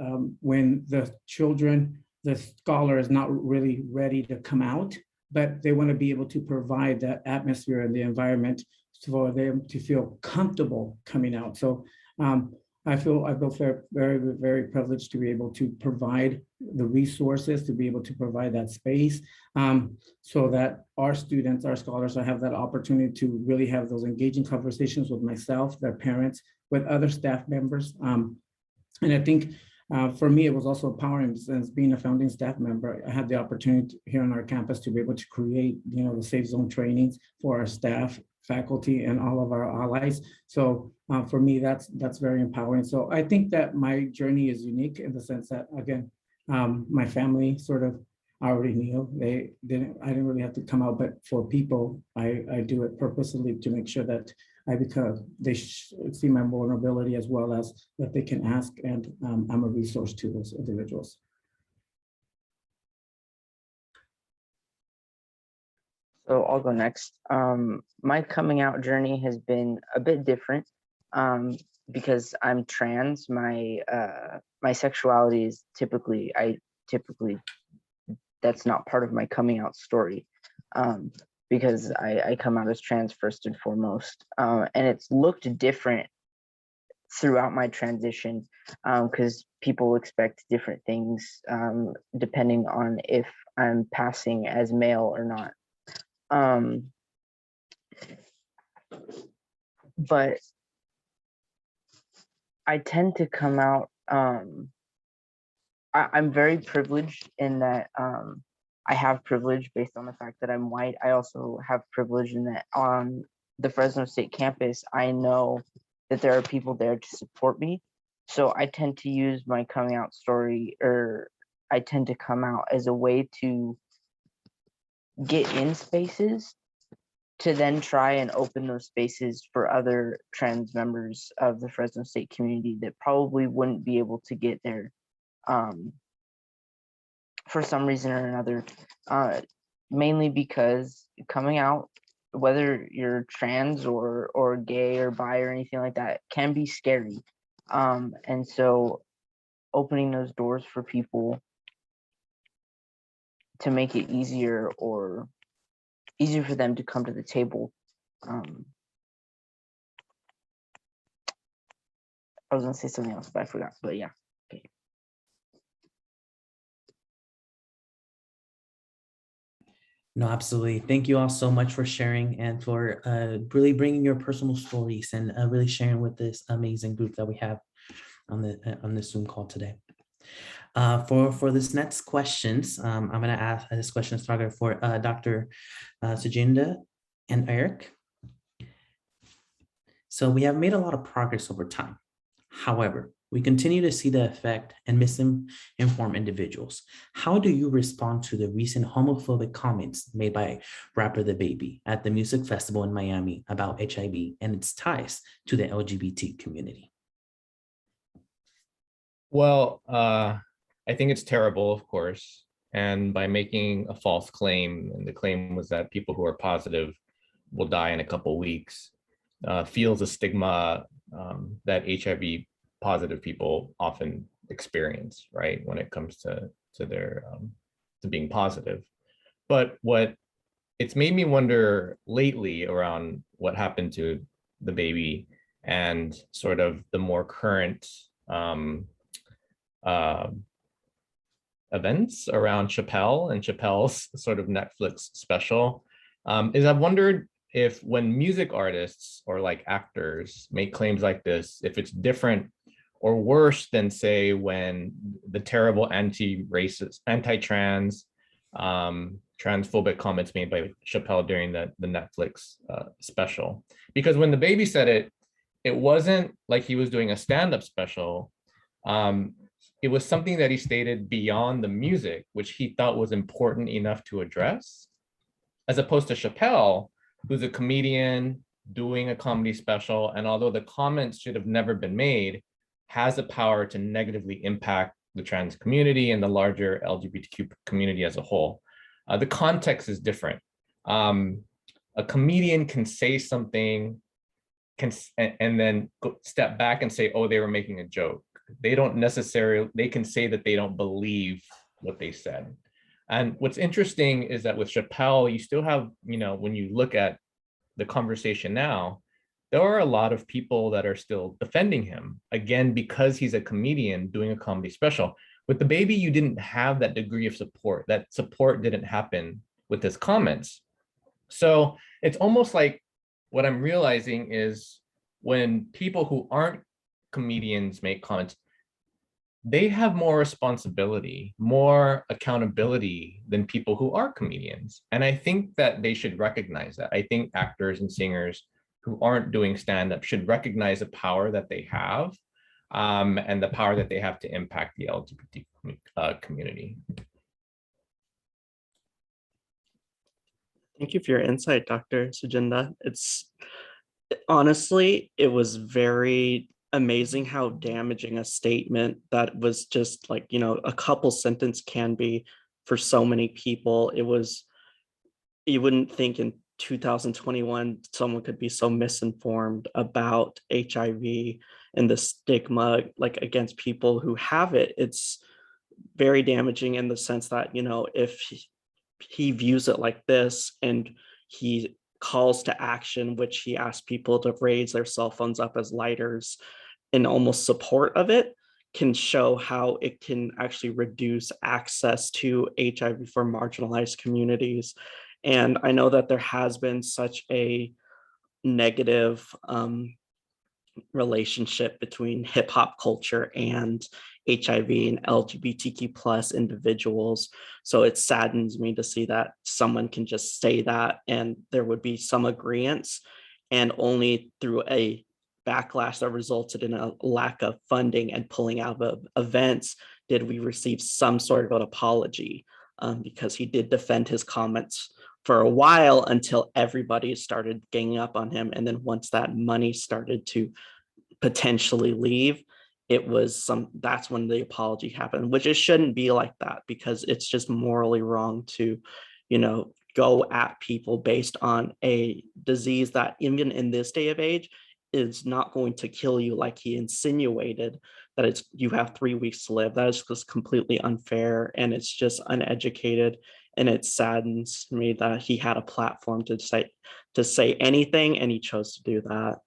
when the scholar is not really ready to come out, but they want to be able to provide that atmosphere and the environment for them to feel comfortable coming out. So I feel very, very privileged to be able to provide the resources, to be able to provide that space, so that our students, our scholars, have that opportunity to really have those engaging conversations with myself, their parents, with other staff members. And I think for me, it was also empowering, since being a founding staff member, I had the opportunity here on our campus to be able to create, the safe zone trainings for our staff, faculty, and all of our allies. So for me, that's very empowering. So I think that my journey is unique in the sense that, again, my family sort of already knew. I didn't really have to come out, but for people, I do it purposely to make sure that they see my vulnerability, as well as that they can ask, and I'm a resource to those individuals. So I'll go next. My coming out journey has been a bit different because I'm trans. My sexuality is typically that's not part of my coming out story, because I come out as trans first and foremost, and it's looked different throughout my transition, because people expect different things depending on if I'm passing as male or not. But I tend to come out, I'm very privileged in that I have privilege based on the fact that I'm white. I also have privilege in that on the Fresno State campus, I know that there are people there to support me. So I tend to use my coming out story, or I tend to come out as a way to get in spaces, to then try and open those spaces for other trans members of the Fresno State community that probably wouldn't be able to get there for some reason or another, mainly because coming out whether you're trans or gay or bi or anything like that, can be scary. And so opening those doors for people to make it easier for them to come to the table. I was gonna say something else, but I forgot. But yeah. Okay. No, absolutely. Thank you all so much for sharing and for really bringing your personal stories and really sharing with this amazing group that we have on the Zoom call today. For this next questions, I'm going to ask this question is targeted for Dr. Sujinda and Eric. So we have made a lot of progress over time. However, we continue to see the effect and misinform individuals. How do you respond to the recent homophobic comments made by rapper The Baby at the music festival in Miami about HIV and its ties to the LGBT community? Well, I think it's terrible, of course. And by making a false claim, and the claim was that people who are positive will die in a couple of weeks, feels a stigma that HIV positive people often experience, right, when it comes to their to being positive. But what it's made me wonder lately around what happened to The Baby and sort of the more current events around Chappelle and Chappelle's sort of Netflix special, is I've wondered if when music artists or like actors make claims like this, if it's different or worse than, say, when the terrible anti-racist, anti-trans, transphobic comments made by Chappelle during the Netflix special. Because when The Baby said it, it wasn't like he was doing a stand-up special. It was something that he stated beyond the music, which he thought was important enough to address, as opposed to Chappelle, who's a comedian doing a comedy special. And although the comments should have never been made, has the power to negatively impact the trans community and the larger LGBTQ community as a whole. The context is different. A comedian can say something and then step back and say, oh, they were making a joke. They don't necessarily, they can say that they don't believe what they said. And what's interesting is that with Chappelle, you still have, when you look at the conversation now, there are a lot of people that are still defending him, again, because he's a comedian doing a comedy special. With The Baby, you didn't have that degree of support. That support didn't happen with his comments. So it's almost like what I'm realizing is when people who aren't comedians make comments, they have more responsibility, more accountability than people who are comedians. And I think that they should recognize that. I think actors and singers who aren't doing stand-up should recognize the power that they have and the power that they have to impact the LGBT community. Thank you for your insight, Dr. Sujinda. Honestly, it was very amazing how damaging a statement that was just like, a couple sentence can be for so many people. You wouldn't think in 2021 someone could be so misinformed about HIV and the stigma like against people who have it. It's very damaging in the sense that, if he views it like this and he calls to action, which he asked people to raise their cell phones up as lighters in almost support of it, can show how it can actually reduce access to HIV for marginalized communities. And I know that there has been such a negative relationship between hip hop culture and HIV and LGBTQ plus individuals. So it saddens me to see that someone can just say that and there would be some agreements, and only through a backlash that resulted in a lack of funding and pulling out of events did we receive some sort of an apology, because he did defend his comments for a while until everybody started ganging up on him. And then once that money started to potentially leave, that's when the apology happened, which it shouldn't be like that, because it's just morally wrong to, go at people based on a disease that even in this day of age is not going to kill you, like he insinuated that you have 3 weeks to live. That is just completely unfair, and it's just uneducated, and it saddens me that he had a platform to say anything, and he chose to do that.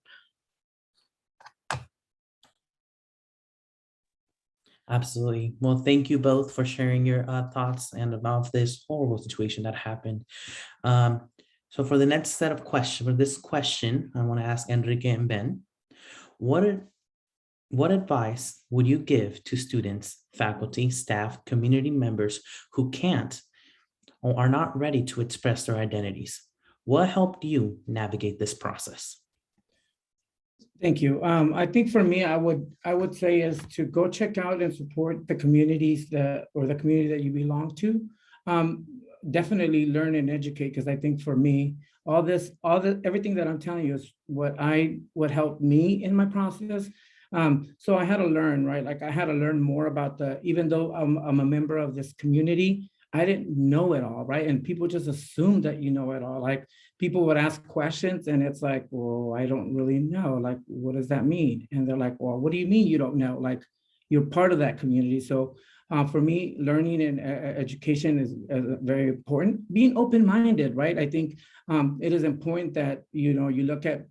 Absolutely. Well, thank you both for sharing your thoughts and about this horrible situation that happened. So for the next set of questions, for this question, I want to ask Enrique and Ben, what advice would you give to students, faculty, staff, community members who can't or are not ready to express their identities? What helped you navigate this process? Thank you. I think for me, I would say is to go check out and support the communities the community that you belong to. Definitely learn and educate, because I think for me, everything that I'm telling you is what helped me in my process. So I had to learn, right? Like I had to learn more about even though I'm a member of this community, I didn't know it all, right? And people just assume that you know it all. Like people would ask questions and it's like, well, I don't really know. Like, what does that mean? And they're like, well, what do you mean you don't know? Like, you're part of that community. So for me, learning and education is very important. Being open-minded, right? I think it is important that, you look at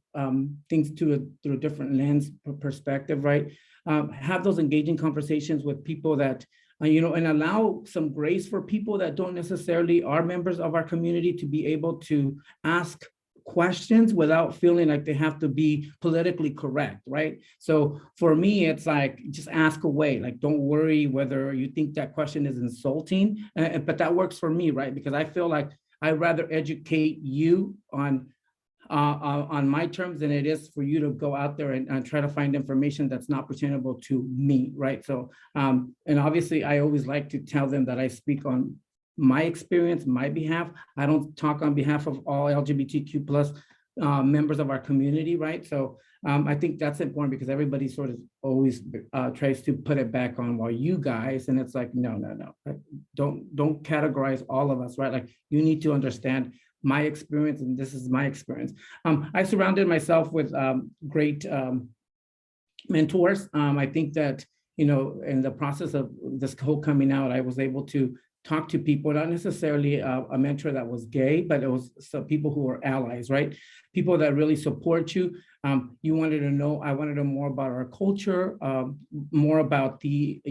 things through a different lens perspective, right? Have those engaging conversations with people that, and allow some grace for people that don't necessarily are members of our community to be able to ask questions without feeling like they have to be politically correct, right? So for me, it's like, just ask away. Like, don't worry whether you think that question is insulting, but that works for me, right? Because I feel like I'd rather educate you on my terms than it is for you to go out there and try to find information that's not pertainable to me, right? So, and obviously I always like to tell them that I speak on my experience, my behalf. I don't talk on behalf of all LGBTQ plus members of our community, right? So I think that's important, because everybody sort of always tries to put it back on, well, you guys, and it's like, no. Like, don't categorize all of us, right? Like, you need to understand my experience, and this is my experience. I surrounded myself with great mentors. I think that, in the process of this whole coming out, I was able to talk to people, not necessarily a mentor that was gay, but it was some people who were allies, right? People that really support you. You wanted to know, I wanted to know more about our culture, more about the,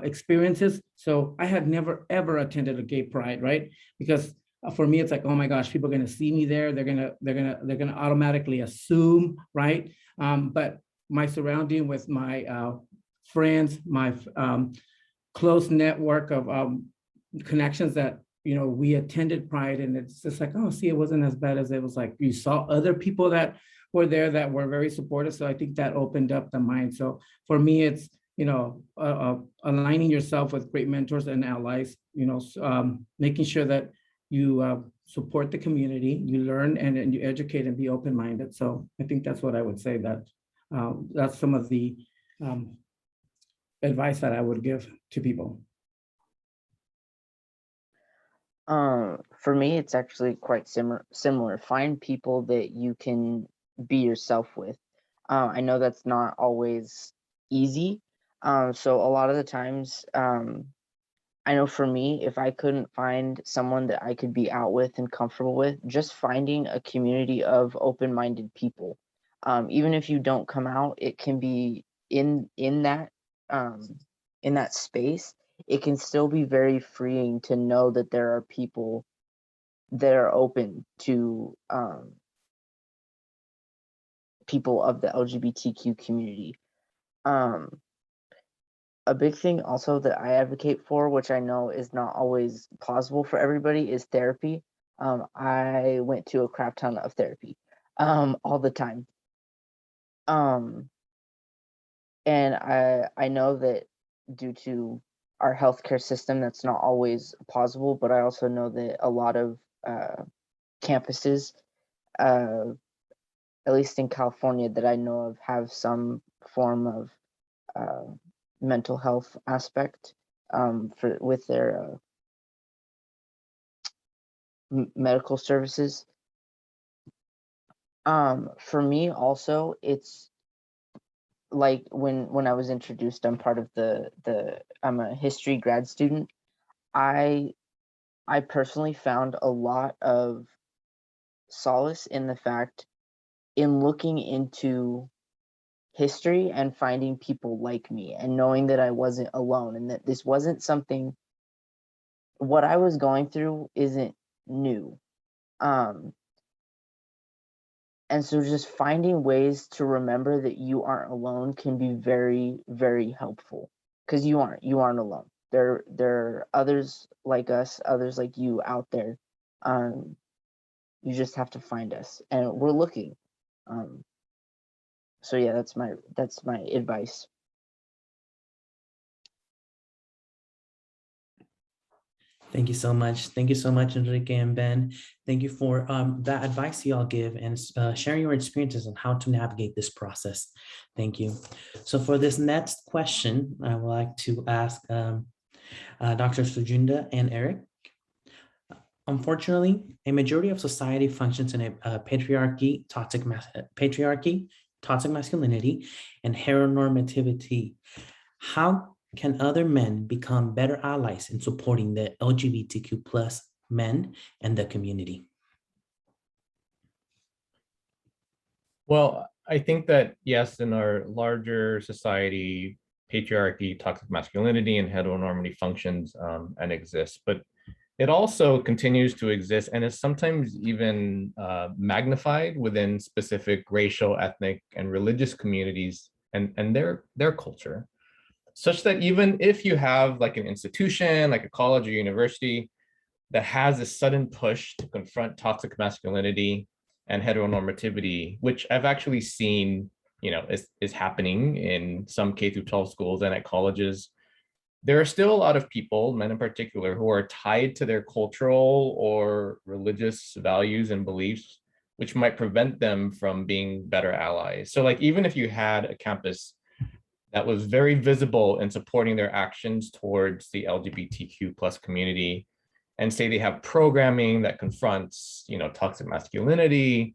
experiences. So I had never, ever attended a gay pride, right? Because for me, it's like, oh my gosh, people are gonna see me there. They're gonna automatically assume, right? But my surrounding with my friends, my close network of connections that, we attended Pride, and it's just like, oh, see, it wasn't as bad as it was. Like, you saw other people that were there that were very supportive. So I think that opened up the mind. So for me, it's, aligning yourself with great mentors and allies, making sure that you support the community, you learn and you educate and be open-minded. So I think that's what I would say, that that's some of the advice that I would give to people. For me, it's actually quite similar. Find people that you can be yourself with. I know that's not always easy. So a lot of the times, I know for me, if I couldn't find someone that I could be out with and comfortable with, just finding a community of open-minded people. Even if you don't come out, it can be in that space. It can still be very freeing to know that there are people that are open to people of the LGBTQ community. A big thing also that I advocate for, which I know is not always possible for everybody, is therapy. I went to a crap ton of therapy all the time. And I know that due to our healthcare system, that's not always possible, but I also know that a lot of campuses, at least in California that I know of, have some form of mental health aspect with their medical services. For me also, it's like when I was introduced, I'm part of I'm a history grad student. I personally found a lot of solace in the fact in looking into history and finding people like me and knowing that I wasn't alone and that this wasn't something, what I was going through isn't new. And so just finding ways to remember that you aren't alone can be very, very helpful, because you aren't alone. There are others like us, others like you out there. You just have to find us, and we're looking. So yeah, that's my advice. Thank you so much. Thank you so much, Enrique and Ben. Thank you for that advice you all give and sharing your experiences on how to navigate this process. Thank you. So for this next question, I would like to ask Dr. Sujunda and Eric. Unfortunately, a majority of society functions in a patriarchy, toxic masculinity, and heteronormativity. How can other men become better allies in supporting the LGBTQ plus men and the community? Well, I think that yes, in our larger society, patriarchy, toxic masculinity, and heteronormity functions and exists, but it also continues to exist and is sometimes even magnified within specific racial, ethnic, and religious communities and their culture. Such that even if you have like an institution, like a college or university that has a sudden push to confront toxic masculinity and heteronormativity, which I've actually seen, is happening in some K through 12 schools and at colleges, there are still a lot of people, men in particular, who are tied to their cultural or religious values and beliefs, which might prevent them from being better allies. So like, even if you had a campus that was very visible in supporting their actions towards the LGBTQ plus community, and say they have programming that confronts, toxic masculinity,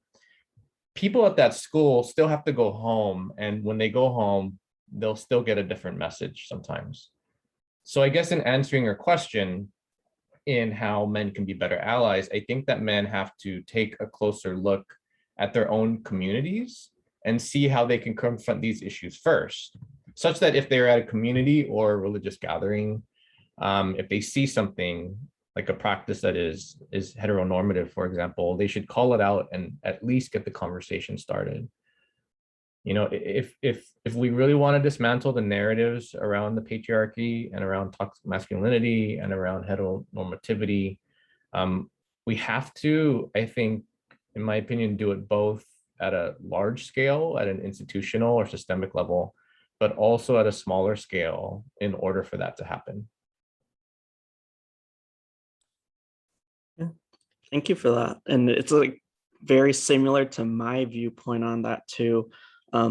people at that school still have to go home. And when they go home, they'll still get a different message sometimes. So I guess in answering your question in how men can be better allies, I think that men have to take a closer look at their own communities and see how they can confront these issues first, such that if they're at a community or a religious gathering, if they see something like a practice that is heteronormative, for example, they should call it out and at least get the conversation started. If we really want to dismantle the narratives around the patriarchy and around toxic masculinity and around heteronormativity, we have to, I think, in my opinion, do it both at a large scale, at an institutional or systemic level, but also at a smaller scale in order for that to happen. Yeah. Thank you for that. And it's like very similar to my viewpoint on that too.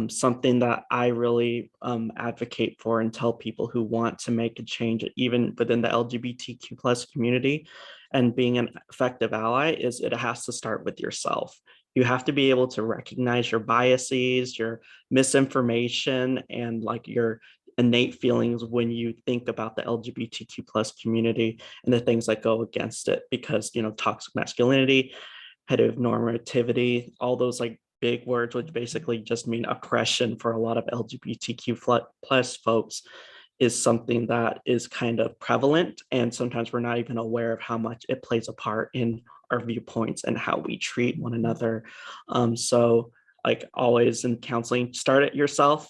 Something that I really advocate for and tell people who want to make a change, even within the LGBTQ plus community and being an effective ally, is it has to start with yourself. You have to be able to recognize your biases, your misinformation, and like your innate feelings when you think about the LGBTQ plus community and the things that go against it, because, toxic masculinity, heteronormativity, all those like big words, which basically just mean oppression for a lot of LGBTQ plus folks, is something that is kind of prevalent. And sometimes we're not even aware of how much it plays a part in our viewpoints and how we treat one another. So like always in counseling, start it yourself.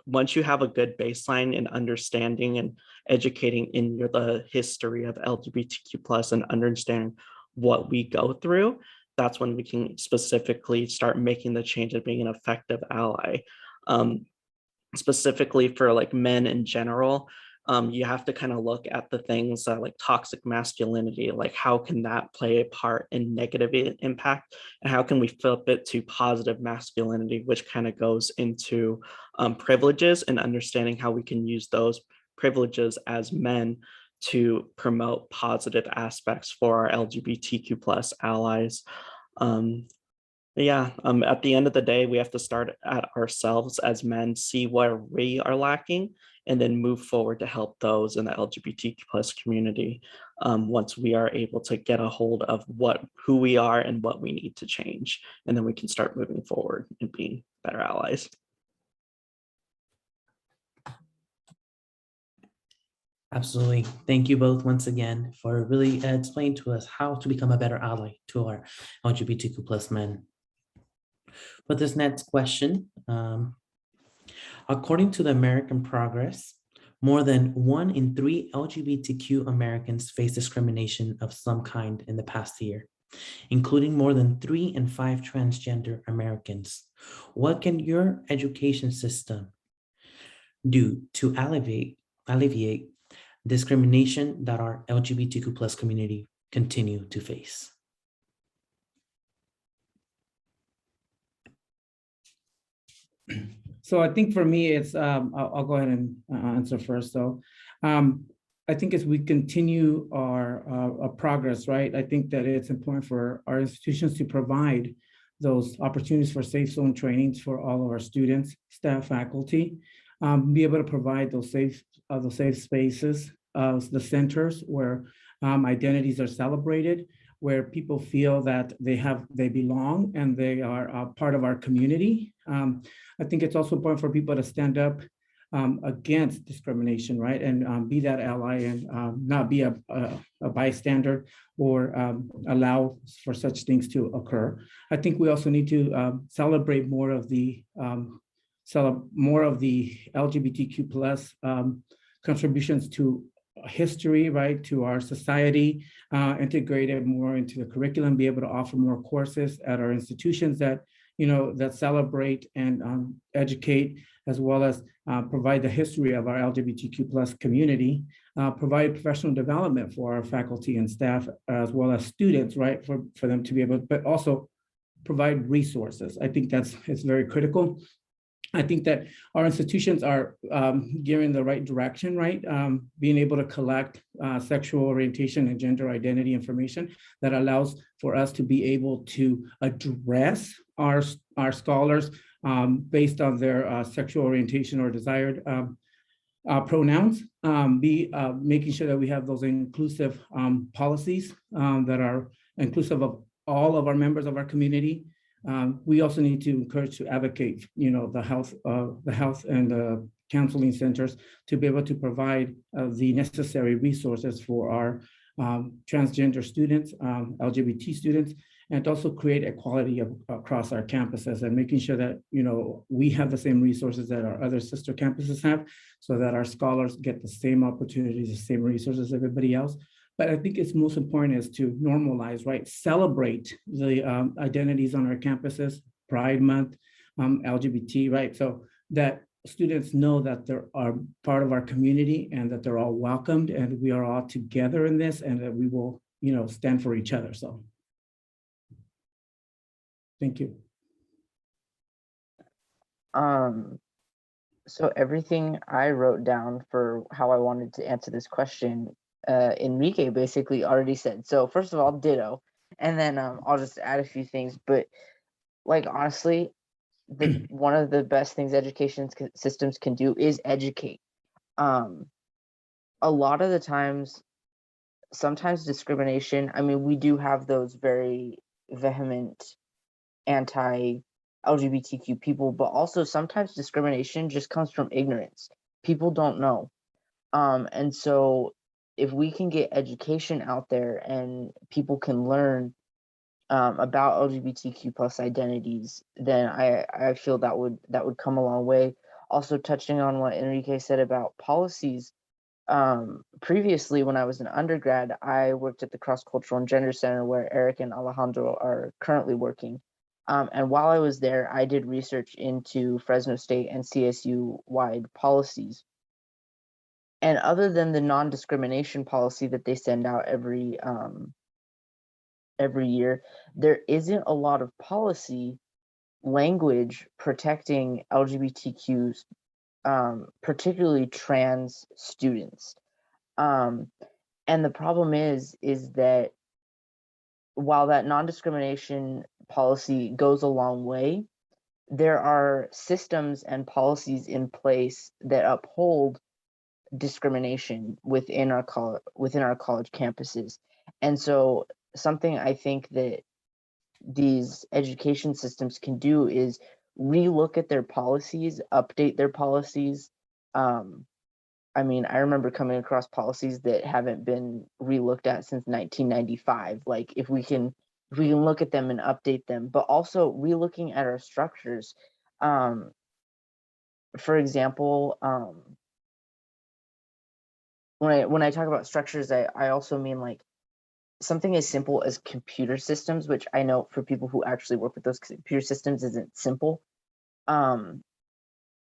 Once you have a good baseline in understanding and educating in the history of LGBTQ plus and understanding what we go through, that's when we can specifically start making the change of being an effective ally. Specifically for like men in general, you have to kind of look at the things like toxic masculinity, like how can that play a part in negative impact, and how can we flip it to positive masculinity, which kind of goes into privileges and understanding how we can use those privileges as men to promote positive aspects for our LGBTQ plus allies. At the end of the day, we have to start at ourselves as men, see where we are lacking, and then move forward to help those in the LGBTQ plus community once we are able to get a hold of who we are and what we need to change. And then we can start moving forward and being better allies. Absolutely. Thank you both once again for really explaining to us how to become a better ally to our LGBTQ plus men. For this next question, according to the American Progress, more than 1 in 3 LGBTQ Americans face discrimination of some kind in the past year, including more than 3 in 5 transgender Americans. What can your education system do to alleviate discrimination that our LGBTQ plus community continue to face? So I think for me, it's, I'll go ahead and answer first. So I think as we continue our progress, right, I think that it's important for our institutions to provide those opportunities for safe zone trainings for all of our students, staff, faculty, be able to provide those safe spaces, the centers where identities are celebrated, where people feel that they belong and they are a part of our community. I think it's also important for people to stand up against discrimination, right? And be that ally and not be a bystander or allow for such things to occur. I think we also need to celebrate more of the LGBTQ plus contributions to history, right, to our society, integrate it more into the curriculum, be able to offer more courses at our institutions that celebrate and educate, as well as provide the history of our LGBTQ plus community, provide professional development for our faculty and staff, as well as students, right, for them to be able, but also provide resources. I think it's very critical. I think that our institutions are gearing the right direction, right? Being able to collect sexual orientation and gender identity information that allows for us to be able to address our scholars based on their sexual orientation or desired pronouns, making sure that we have those inclusive policies that are inclusive of all of our members of our community. We also need to encourage to advocate, the health and the counseling centers to be able to provide the necessary resources for our transgender students, LGBT students, and also create equality across our campuses and making sure that, we have the same resources that our other sister campuses have, so that our scholars get the same opportunities, the same resources as everybody else. But I think it's most important is to normalize, right? Celebrate the identities on our campuses, Pride Month, LGBT, right? So that students know that they are part of our community and that they're all welcomed and we are all together in this and that we will, stand for each other. So thank you. So everything I wrote down for how I wanted to answer this question, Enrique basically already said. So first of all, ditto, and then I'll just add a few things. But like honestly, one of the best things education systems can do is educate. A lot of the times, sometimes discrimination. I mean, we do have those very vehement anti-LGBTQ people, but also sometimes discrimination just comes from ignorance. People don't know, and so if we can get education out there and people can learn about LGBTQ plus identities, then I feel that would come a long way. Also touching on what Enrique said about policies, previously when I was an undergrad, I worked at the Cross Cultural and Gender Center where Eric and Alejandro are currently working. And while I was there, I did research into Fresno State and CSU wide policies. And other than the non-discrimination policy that they send out every year, there isn't a lot of policy language protecting LGBTQs, particularly trans students. And And the problem is that while that non-discrimination policy goes a long way, there are systems and policies in place that uphold discrimination within our college campuses. And so something I think that these education systems can do is relook at their policies, update their policies. I mean, I remember coming across policies that haven't been relooked at since 1995. Like if we can look at them and update them, but also relooking at our structures. For example, when I talk about structures, I also mean like something as simple as computer systems, which I know for people who actually work with those computer systems isn't simple.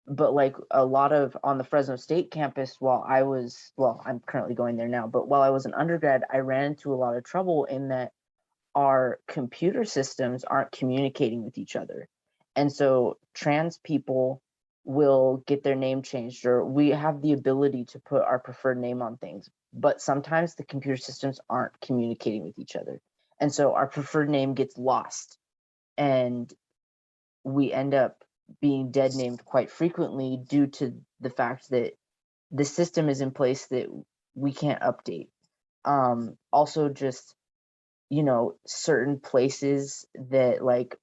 But like a lot of on the Fresno State campus, I'm currently going there now, but while I was an undergrad, I ran into a lot of trouble in that our computer systems aren't communicating with each other. And so trans people will get their name changed, or we have the ability to put our preferred name on things, but sometimes the computer systems aren't communicating with each other. And so our preferred name gets lost and we end up being dead named quite frequently due to the fact that the system is in place that we can't update. Also just, certain places that like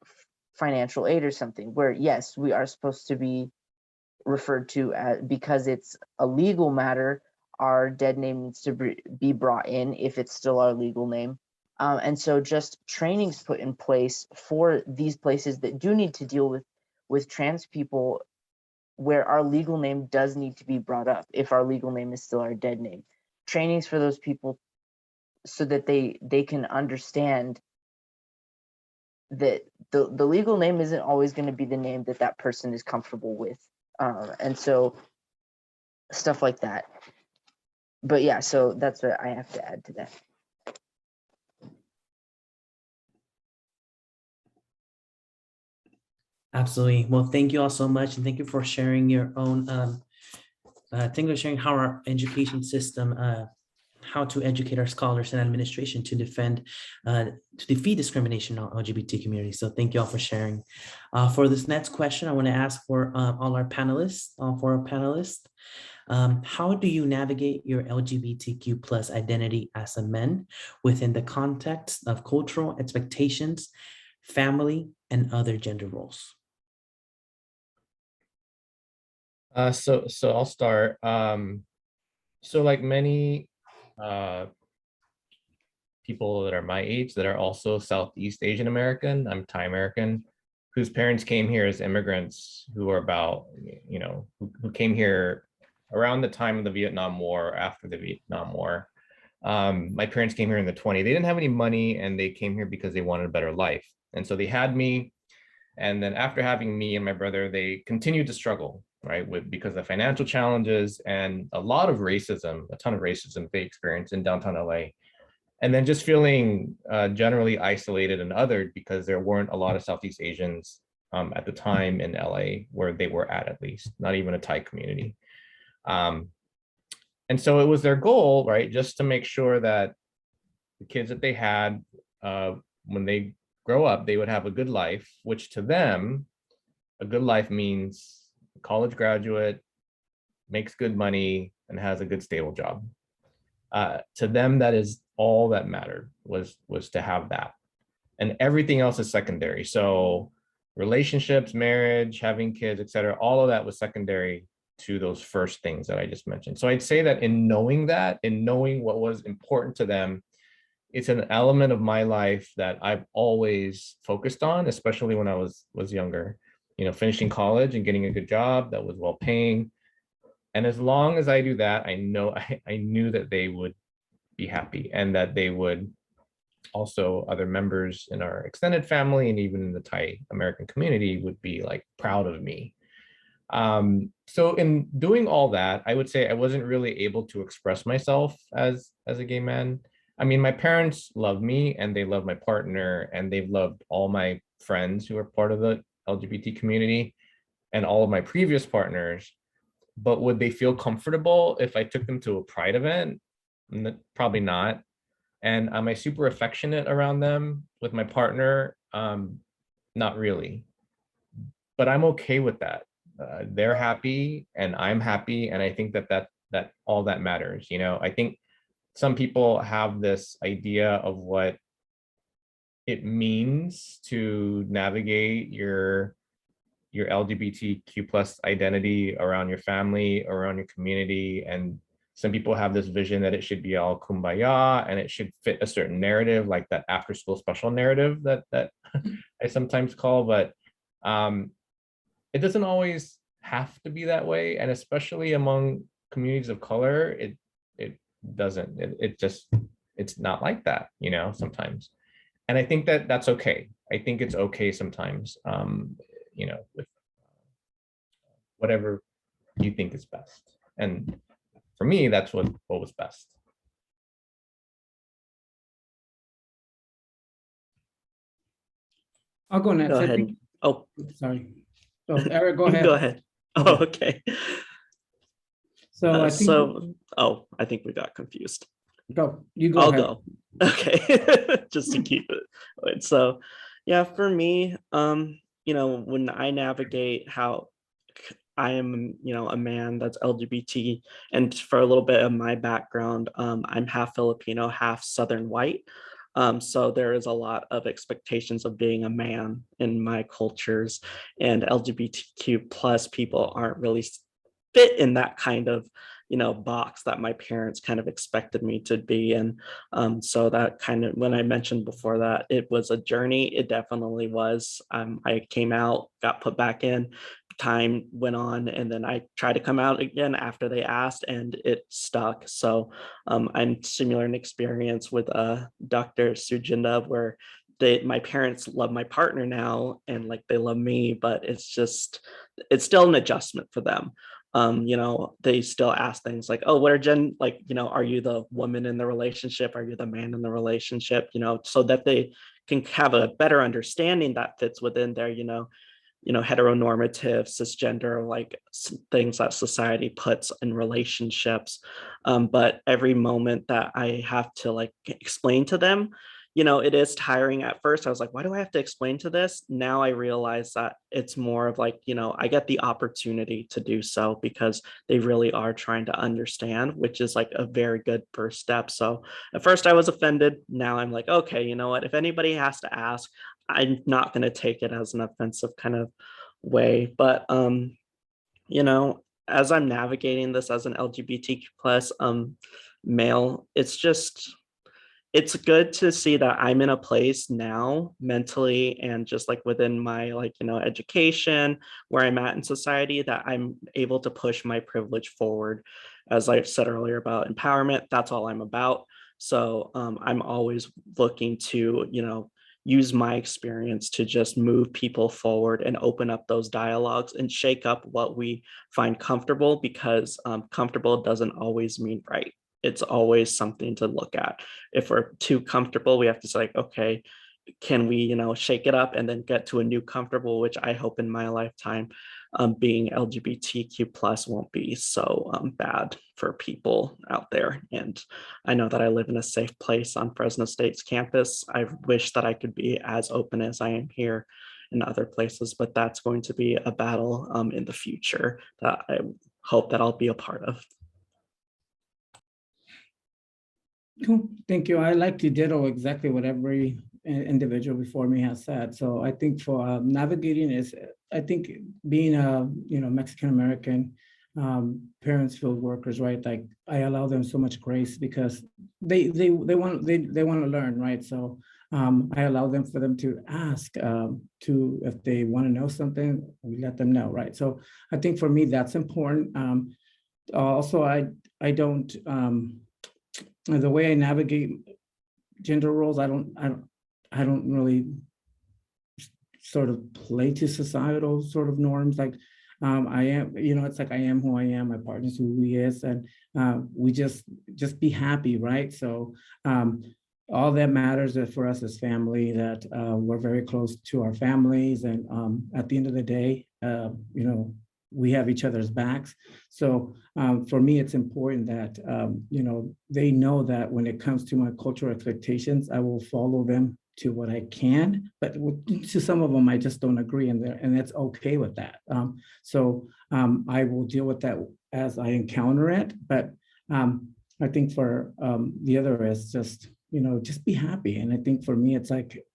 financial aid or something where yes, we are supposed to be referred to as, because it's a legal matter, our dead name needs to be brought in if it's still our legal name. And so just trainings put in place for these places that do need to deal with trans people where our legal name does need to be brought up if our legal name is still our dead name. Trainings for those people so that they can understand that the legal name isn't always going to be the name that that person is comfortable with. And so stuff like that. But yeah, so that's what I have to add to that. Absolutely. Well, thank you all so much. And thank you for sharing your own, thank you for sharing how our education system, how to educate our scholars and administration to defend, to defeat discrimination on LGBT community. So thank you all for sharing. For this next question, I want to ask for all our panelists, how do you navigate your LGBTQ plus identity as a man within the context of cultural expectations, family, and other gender roles? So I'll start. So like many people that are my age that are also Southeast Asian American, I'm Thai American, whose parents came here as immigrants who are about, who came here around the time of the Vietnam War, after the Vietnam War. My parents came here in the 20s. They didn't have any money and they came here because they wanted a better life. And so they had me. And then after having me and my brother, they continued to struggle, right, because of financial challenges and a lot of racism, a ton of racism they experienced in downtown LA. And then just feeling generally isolated and othered because there weren't a lot of Southeast Asians at the time in LA where they were at least, not even a Thai community. And so it was their goal, right, just to make sure that the kids that they had, when they grow up, they would have a good life, which to them, a good life means a college graduate, makes good money, and has a good stable job. To them, that is all that mattered, was to have that. And everything else is secondary. So relationships, marriage, having kids, etc., all of that was secondary to those first things that I just mentioned. So I'd say that in knowing what was important to them, it's an element of my life that I've always focused on, especially when I was younger, finishing college and getting a good job that was well paying. And as long as I do that, I knew that they would be happy and that they would also, other members in our extended family and even in the Thai American community would be like proud of me. So in doing all that, I would say I wasn't really able to express myself as a gay man. I mean, my parents love me and they love my partner and they've loved all my friends who are part of the LGBT community and all of my previous partners. But would they feel comfortable if I took them to a pride event? Probably not. And am I super affectionate around them with my partner? Not really. But I'm okay with that. They're happy and I'm happy, and I think that all that matters. You know, I think some people have this idea of what it means to navigate your LGBTQ plus identity around your family, around your community. And some people have this vision that it should be all kumbaya and it should fit a certain narrative, like that after school special narrative that I sometimes call, but it doesn't always have to be that way. And especially among communities of color, it doesn't, it's not like that, you know, sometimes. And I think that that's okay. I think it's okay sometimes, you know, with whatever you think is best. And for me, that's what was best. I'll go next. Go I ahead. think- Oh, Sorry. So Eric, go you ahead. go ahead. Oh, okay. So I think, I think we got confused. go, you go I'll ahead. go. Okay, just to keep it. Right, so, yeah, for me, you know, when I navigate how I am, you know, a man that's LGBT, and for a little bit of my background, I'm half Filipino, half Southern white. So there is a lot of expectations of being a man in my cultures, and LGBTQ plus people aren't really fit in that kind of, you know, box that my parents kind of expected me to be in. So that kind of, when I mentioned before that it was a journey, it definitely was. I came out, got put back in, time went on, and then I tried to come out again after they asked, and it stuck. So I'm similar in experience with Dr. Sujinda, where my parents love my partner now and like they love me, but it's still an adjustment for them. You know, they still ask things like, oh, what are like, you know, are you the woman in the relationship? Are you the man in the relationship? You know, so that they can have a better understanding that fits within their, you know, heteronormative, cisgender, like things that society puts in relationships. But every moment that I have to like explain to them, you know, it is tiring. At first I was like, why do I have to explain to this? Now I realize that it's more of like, you know, I get the opportunity to do so because they really are trying to understand, which is like a very good first step. So at first I was offended. Now I'm like, okay, you know what, if anybody has to ask, I'm not going to take it as an offensive kind of way. But you know, as I'm navigating this as an LGBTQ plus male, it's good to see that I'm in a place now mentally and just like within my, like, you know, education, where I'm at in society, that I'm able to push my privilege forward. As I said earlier about empowerment, that's all I'm about. So I'm always looking to, you know, use my experience to just move people forward and open up those dialogues and shake up what we find comfortable, because comfortable doesn't always mean right. It's always something to look at. If we're too comfortable, we have to say, like, okay, can we, you know, shake it up and then get to a new comfortable, which I hope in my lifetime, being LGBTQ plus won't be so bad for people out there. And I know that I live in a safe place on Fresno State's campus. I wish that I could be as open as I am here in other places, but that's going to be a battle in the future that I hope that I'll be a part of. Cool. Thank you. I like to ditto exactly what every individual before me has said. So I think for navigating is, I think being a, you know, Mexican American, parents, field workers, right? Like I allow them so much grace because they want to learn, right? So I allow them for them to ask, to, if they want to know something, we let them know, right? So I think for me that's important. Also, I don't. The way I navigate gender roles, I don't really sort of play to societal sort of norms. Like I am, you know, it's like I am who I am, my partner's who he is, and we just be happy, right? So all that matters is for us as family, that we're very close to our families, and at the end of the day, you know, we have each other's backs. So for me, it's important that, they know that when it comes to my cultural expectations, I will follow them to what I can, but to some of them, I just don't agree, and that's okay with that. So I will deal with that as I encounter it. But I think for the other is just, just be happy. And I think for me, it's like,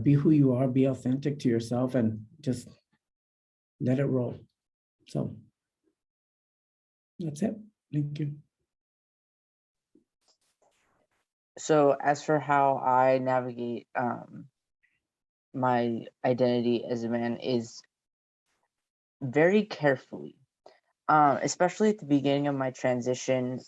be who you are, be authentic to yourself, and just let it roll. So that's it. Thank you. So as for how I navigate my identity as a man is very carefully, especially at the beginning of my transition,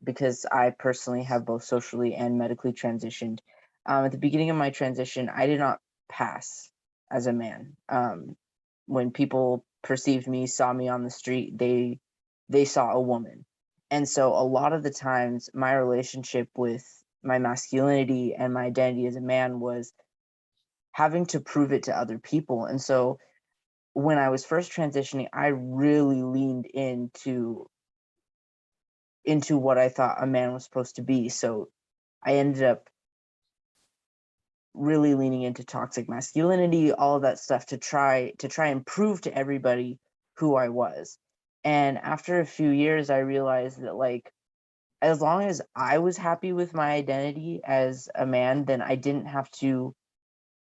because I personally have both socially and medically transitioned. At the beginning of my transition, I did not pass as a man. When people perceived me, saw me on the street, they saw a woman. And so a lot of the times my relationship with my masculinity and my identity as a man was having to prove it to other people. And so when I was first transitioning, I really leaned into what I thought a man was supposed to be. So I ended up really leaning into toxic masculinity, all of that stuff to try and prove to everybody who I was. And after a few years, I realized that, like, as long as I was happy with my identity as a man, then I didn't have to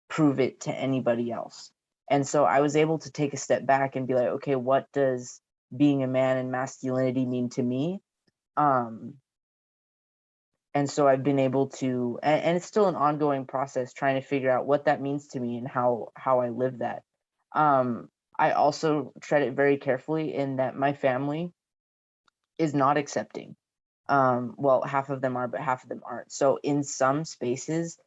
prove it to anybody else. And so I was able to take a step back and be like, okay, what does being a man and masculinity mean to me? And so I've been able to, and it's still an ongoing process trying to figure out what that means to me and how I live that. I also tread it very carefully in that my family is not accepting. Well, half of them are, but half of them aren't. So in some spaces,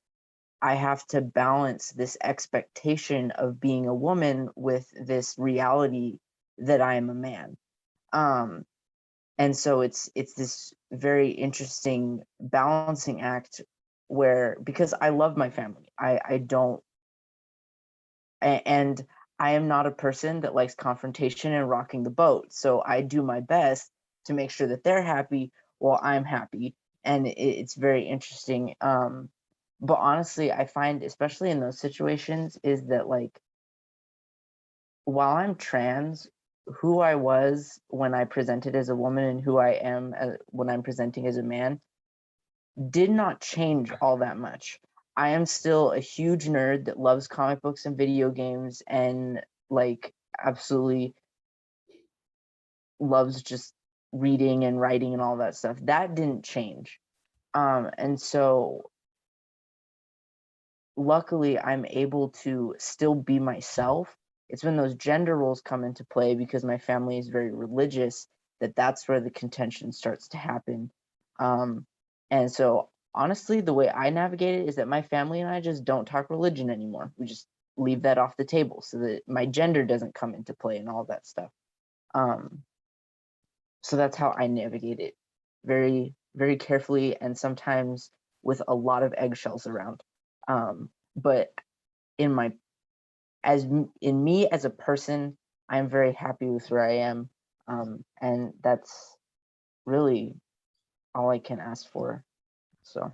I have to balance this expectation of being a woman with this reality that I am a man. And so it's this very interesting balancing act where, because I love my family, I don't, and I am not a person that likes confrontation and rocking the boat. So I do my best to make sure that they're happy while I'm happy. And it's very interesting. But honestly, I find, especially in those situations, is that, like, while I'm trans, who I was when I presented as a woman and who I am when I'm presenting as a man did not change all that much. I am still a huge nerd that loves comic books and video games and, like, absolutely loves just reading and writing and all that stuff. That didn't change. And so luckily I'm able to still be myself. It's when those gender roles come into play, because my family is very religious, that's where the contention starts to happen. And so honestly, the way I navigate it is that my family and I just don't talk religion anymore. We just leave that off the table so that my gender doesn't come into play and all that stuff. So that's how I navigate it, very, very carefully, and sometimes with a lot of eggshells around. But in me as a person, I'm very happy with where I am. And that's really all I can ask for. So.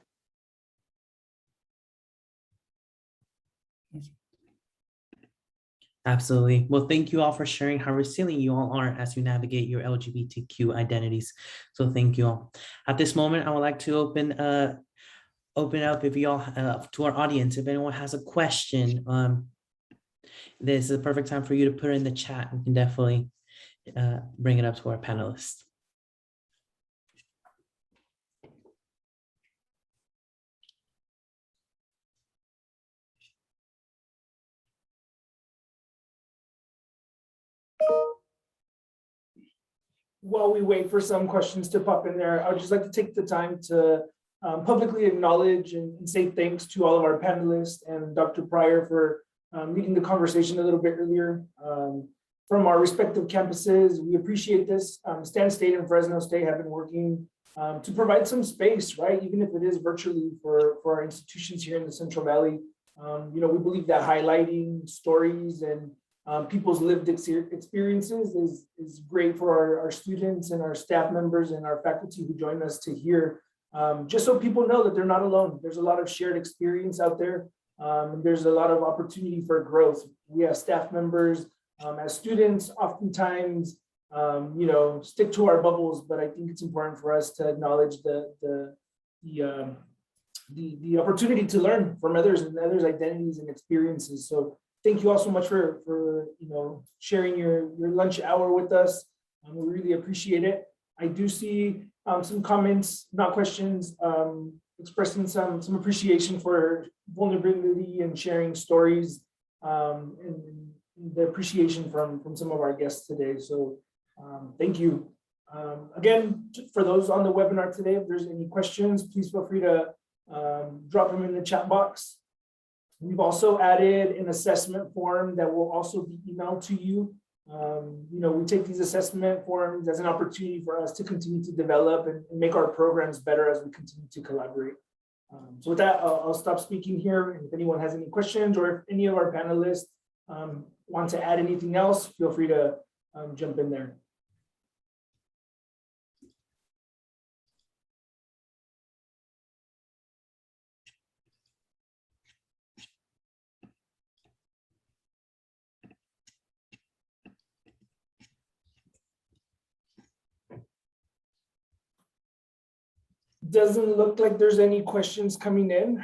Absolutely. Well, thank you all for sharing how resilient you all are as you navigate your LGBTQ identities. So thank you all. At this moment, I would like to open up if you all to our audience. If anyone has a question, this is a perfect time for you to put it in the chat. We can definitely bring it up to our panelists. While we wait for some questions to pop in there, I would just like to take the time to publicly acknowledge and say thanks to all of our panelists and Dr. Pryor for leading the conversation a little bit earlier. From our respective campuses, we appreciate this. Stan State and Fresno State have been working to provide some space, right? Even if it is virtually for our institutions here in the Central Valley. We believe that highlighting stories and people's lived experiences is great for our students and our staff members and our faculty who join us to hear, just so people know that they're not alone. There's a lot of shared experience out there. There's a lot of opportunity for growth. We have staff members, as students, oftentimes, stick to our bubbles, but I think it's important for us to acknowledge the opportunity to learn from others and others' identities and experiences. So thank you all so much for sharing your lunch hour with us. We really appreciate it. I do see some comments, not questions, expressing some appreciation for vulnerability and sharing stories, and the appreciation from some of our guests today. So thank you. Again, for those on the webinar today, if there's any questions, please feel free to drop them in the chat box. We've also added an assessment form that will also be emailed to you. We take these assessment forms as an opportunity for us to continue to develop and make our programs better as we continue to collaborate. So with that, I'll stop speaking here. If anyone has any questions, or if any of our panelists want to add anything else, feel free to jump in there. Doesn't look like there's any questions coming in.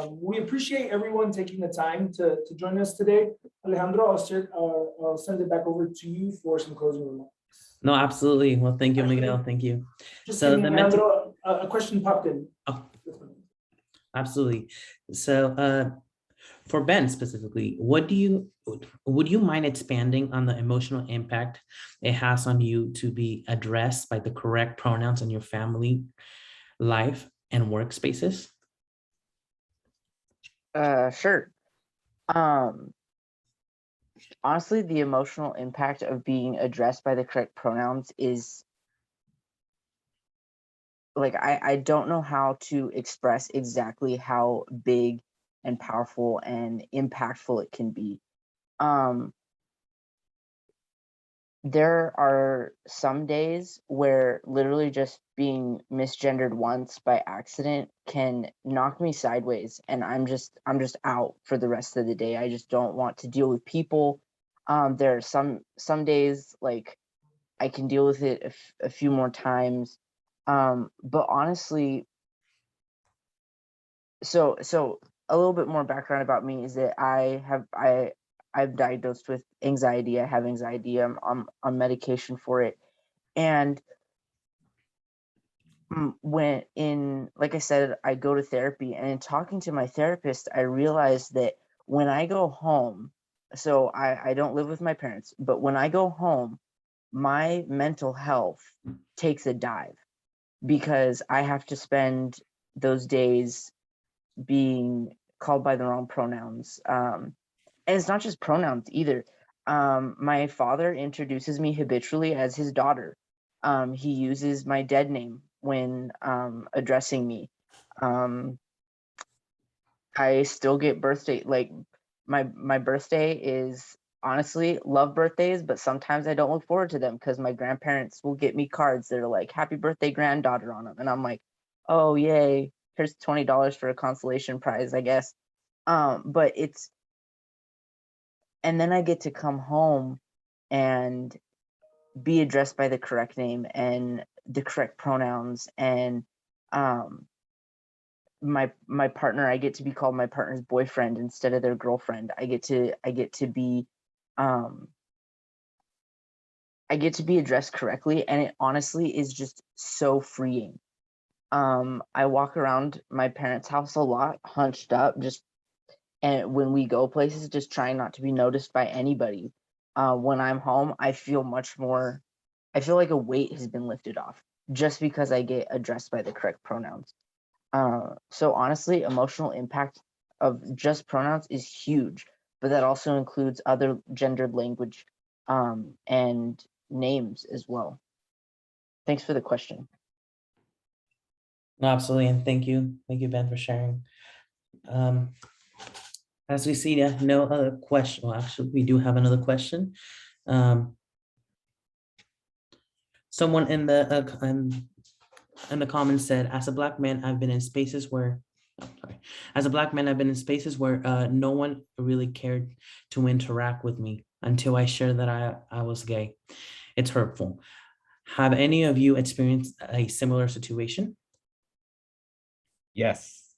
We appreciate everyone taking the time to join us today. Alejandro, I'll send it back over to you for some closing remarks. No, absolutely. Well, thank you, Miguel. Thank you. Just So Alejandro, a question popped in. Oh, absolutely. So for Ben specifically, would you mind expanding on the emotional impact it has on you to be addressed by the correct pronouns in your family life and workspaces? Sure. Honestly, the emotional impact of being addressed by the correct pronouns is like, I don't know how to express exactly how big and powerful and impactful it can be. There are some days where literally just being misgendered once by accident can knock me sideways, and I'm just out for the rest of the day. I just don't want to deal with people. There are some days like I can deal with it a few more times. But honestly, so a little bit more background about me is that I'm diagnosed with anxiety. I have anxiety. I'm on medication for it. And like I said, I go to therapy, and in talking to my therapist, I realized that when I go home, so I don't live with my parents, but when I go home, my mental health takes a dive because I have to spend those days being called by the wrong pronouns. And it's not just pronouns either. My father introduces me habitually as his daughter. He uses my dead name when addressing me. I still get birthday, like my birthday is honestly love birthdays, but sometimes I don't look forward to them because my grandparents will get me cards that are like happy birthday granddaughter on them. And I'm like, oh yay, here's $20 for a consolation prize, I guess. But and then I get to come home and be addressed by the correct name and the correct pronouns, and my partner, I get to be called my partner's boyfriend instead of their girlfriend. I get to be addressed correctly, and it honestly is just so freeing. I walk around my parents' house a lot, hunched up, and when we go places, just trying not to be noticed by anybody. When I'm home, I feel like a weight has been lifted off just because I get addressed by the correct pronouns. So honestly, emotional impact of just pronouns is huge, but that also includes other gendered language and names as well. Thanks for the question. No, absolutely, and thank you, Ben, for sharing. As we see, no other question. Well, actually, we do have another question. Someone in the comments said, as a Black man, I've been in spaces where, as a Black man, I've been in spaces where no one really cared to interact with me until I shared that I was gay. It's hurtful. Have any of you experienced a similar situation? Yes.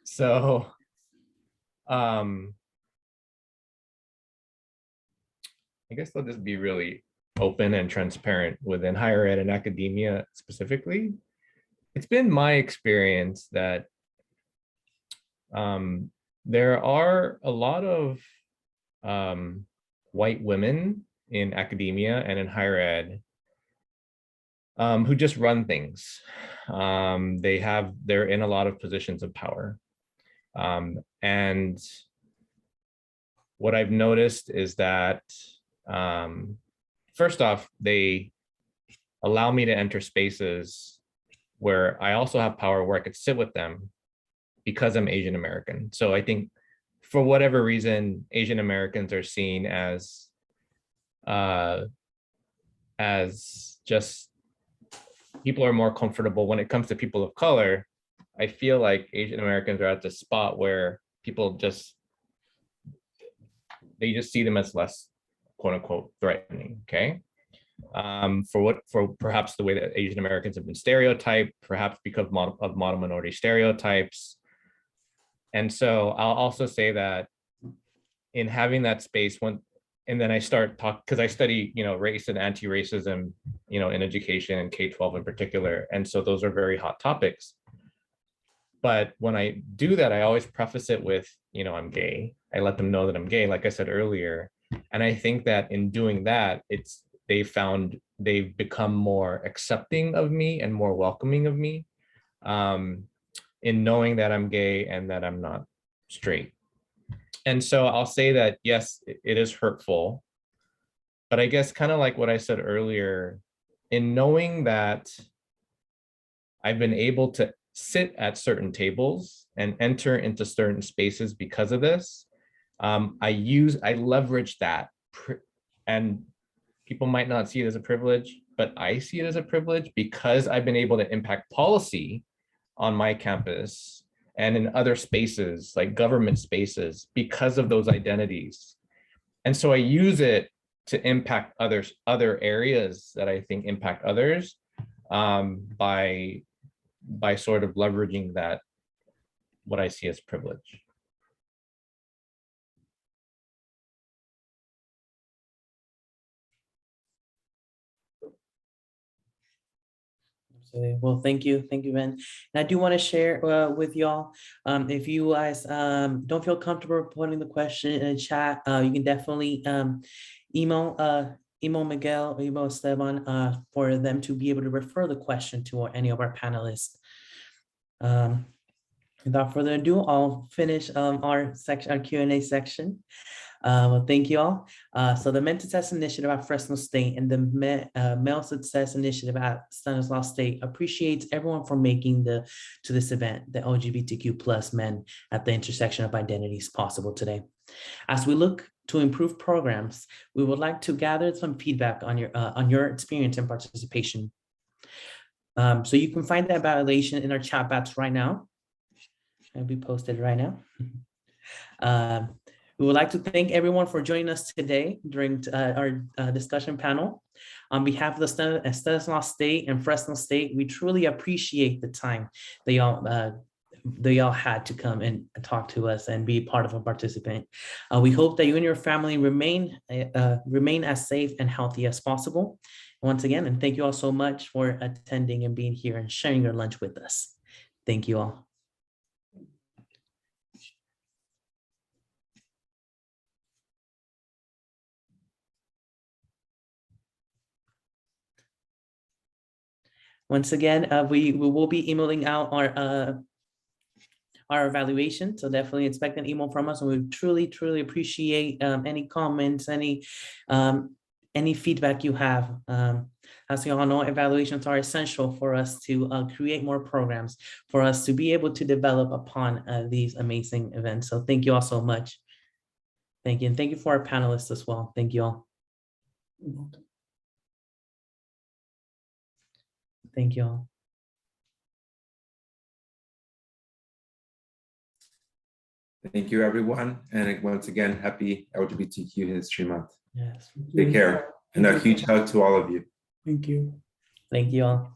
So, I guess I'll just be really open and transparent within higher ed and academia specifically. It's been my experience that there are a lot of white women in academia and in higher ed who just run things. They're in a lot of positions of power. And what I've noticed is that, first off, they allow me to enter spaces where I also have power, where I could sit with them because I'm Asian American. So I think for whatever reason, Asian Americans are seen as just people are more comfortable when it comes to people of color. I feel like Asian Americans are at the spot where people they just see them as less, quote unquote, threatening. Okay. For perhaps the way that Asian Americans have been stereotyped, perhaps because of model minority stereotypes. And so I'll also say that in having that space, and then I start because I study, race and anti-racism, in education and K-12 in particular. And so those are very hot topics. But when I do that, I always preface it with, I'm gay. I let them know that I'm gay, like I said earlier. And I think that in doing that, they've become more accepting of me and more welcoming of me, in knowing that I'm gay and that I'm not straight. And so I'll say that, yes, it is hurtful, but I guess kind of like what I said earlier, in knowing that I've been able to sit at certain tables and enter into certain spaces because of this, I leverage that, and people might not see it as a privilege, but I see it as a privilege because I've been able to impact policy on my campus and in other spaces like government spaces because of those identities. And so I use it to impact other areas that I think impact others, by sort of leveraging that, what I see as privilege. Well, thank you, Ben. And I do want to share with y'all, if you guys don't feel comfortable putting the question in the chat, you can definitely email Miguel or email Esteban for them to be able to refer the question to any of our panelists. Without further ado, I'll finish our Q&A section. Well, thank you all. So the Mental Success Initiative at Fresno State and the Male Success Initiative at Stanislaus State appreciates everyone for making to this event, the LGBTQ plus men at the intersection of identities, possible today. As we look to improve programs, we would like to gather some feedback on your experience and participation. So you can find that evaluation in our chat box right now. It'll be posted right now. We would like to thank everyone for joining us today during our discussion panel. On behalf of the Stanislaus State and Fresno State, we truly appreciate the time that y'all had to come and talk to us and be part of a participant. We hope that you and your family remain as safe and healthy as possible. Once again, and thank you all so much for attending and being here and sharing your lunch with us. Thank you all. Once again, we will be emailing out our evaluation, so definitely expect an email from us, and we truly appreciate any comments, any any feedback you have. As you all know, evaluations are essential for us to create more programs, for us to be able to develop upon these amazing events. So thank you all so much. Thank you. And thank you for our panelists as well. Thank you all. Thank you all. Thank you, everyone. And once again, happy LGBTQ History Month. Yes. Take care. And a huge hug to all of you. Thank you. Thank you all.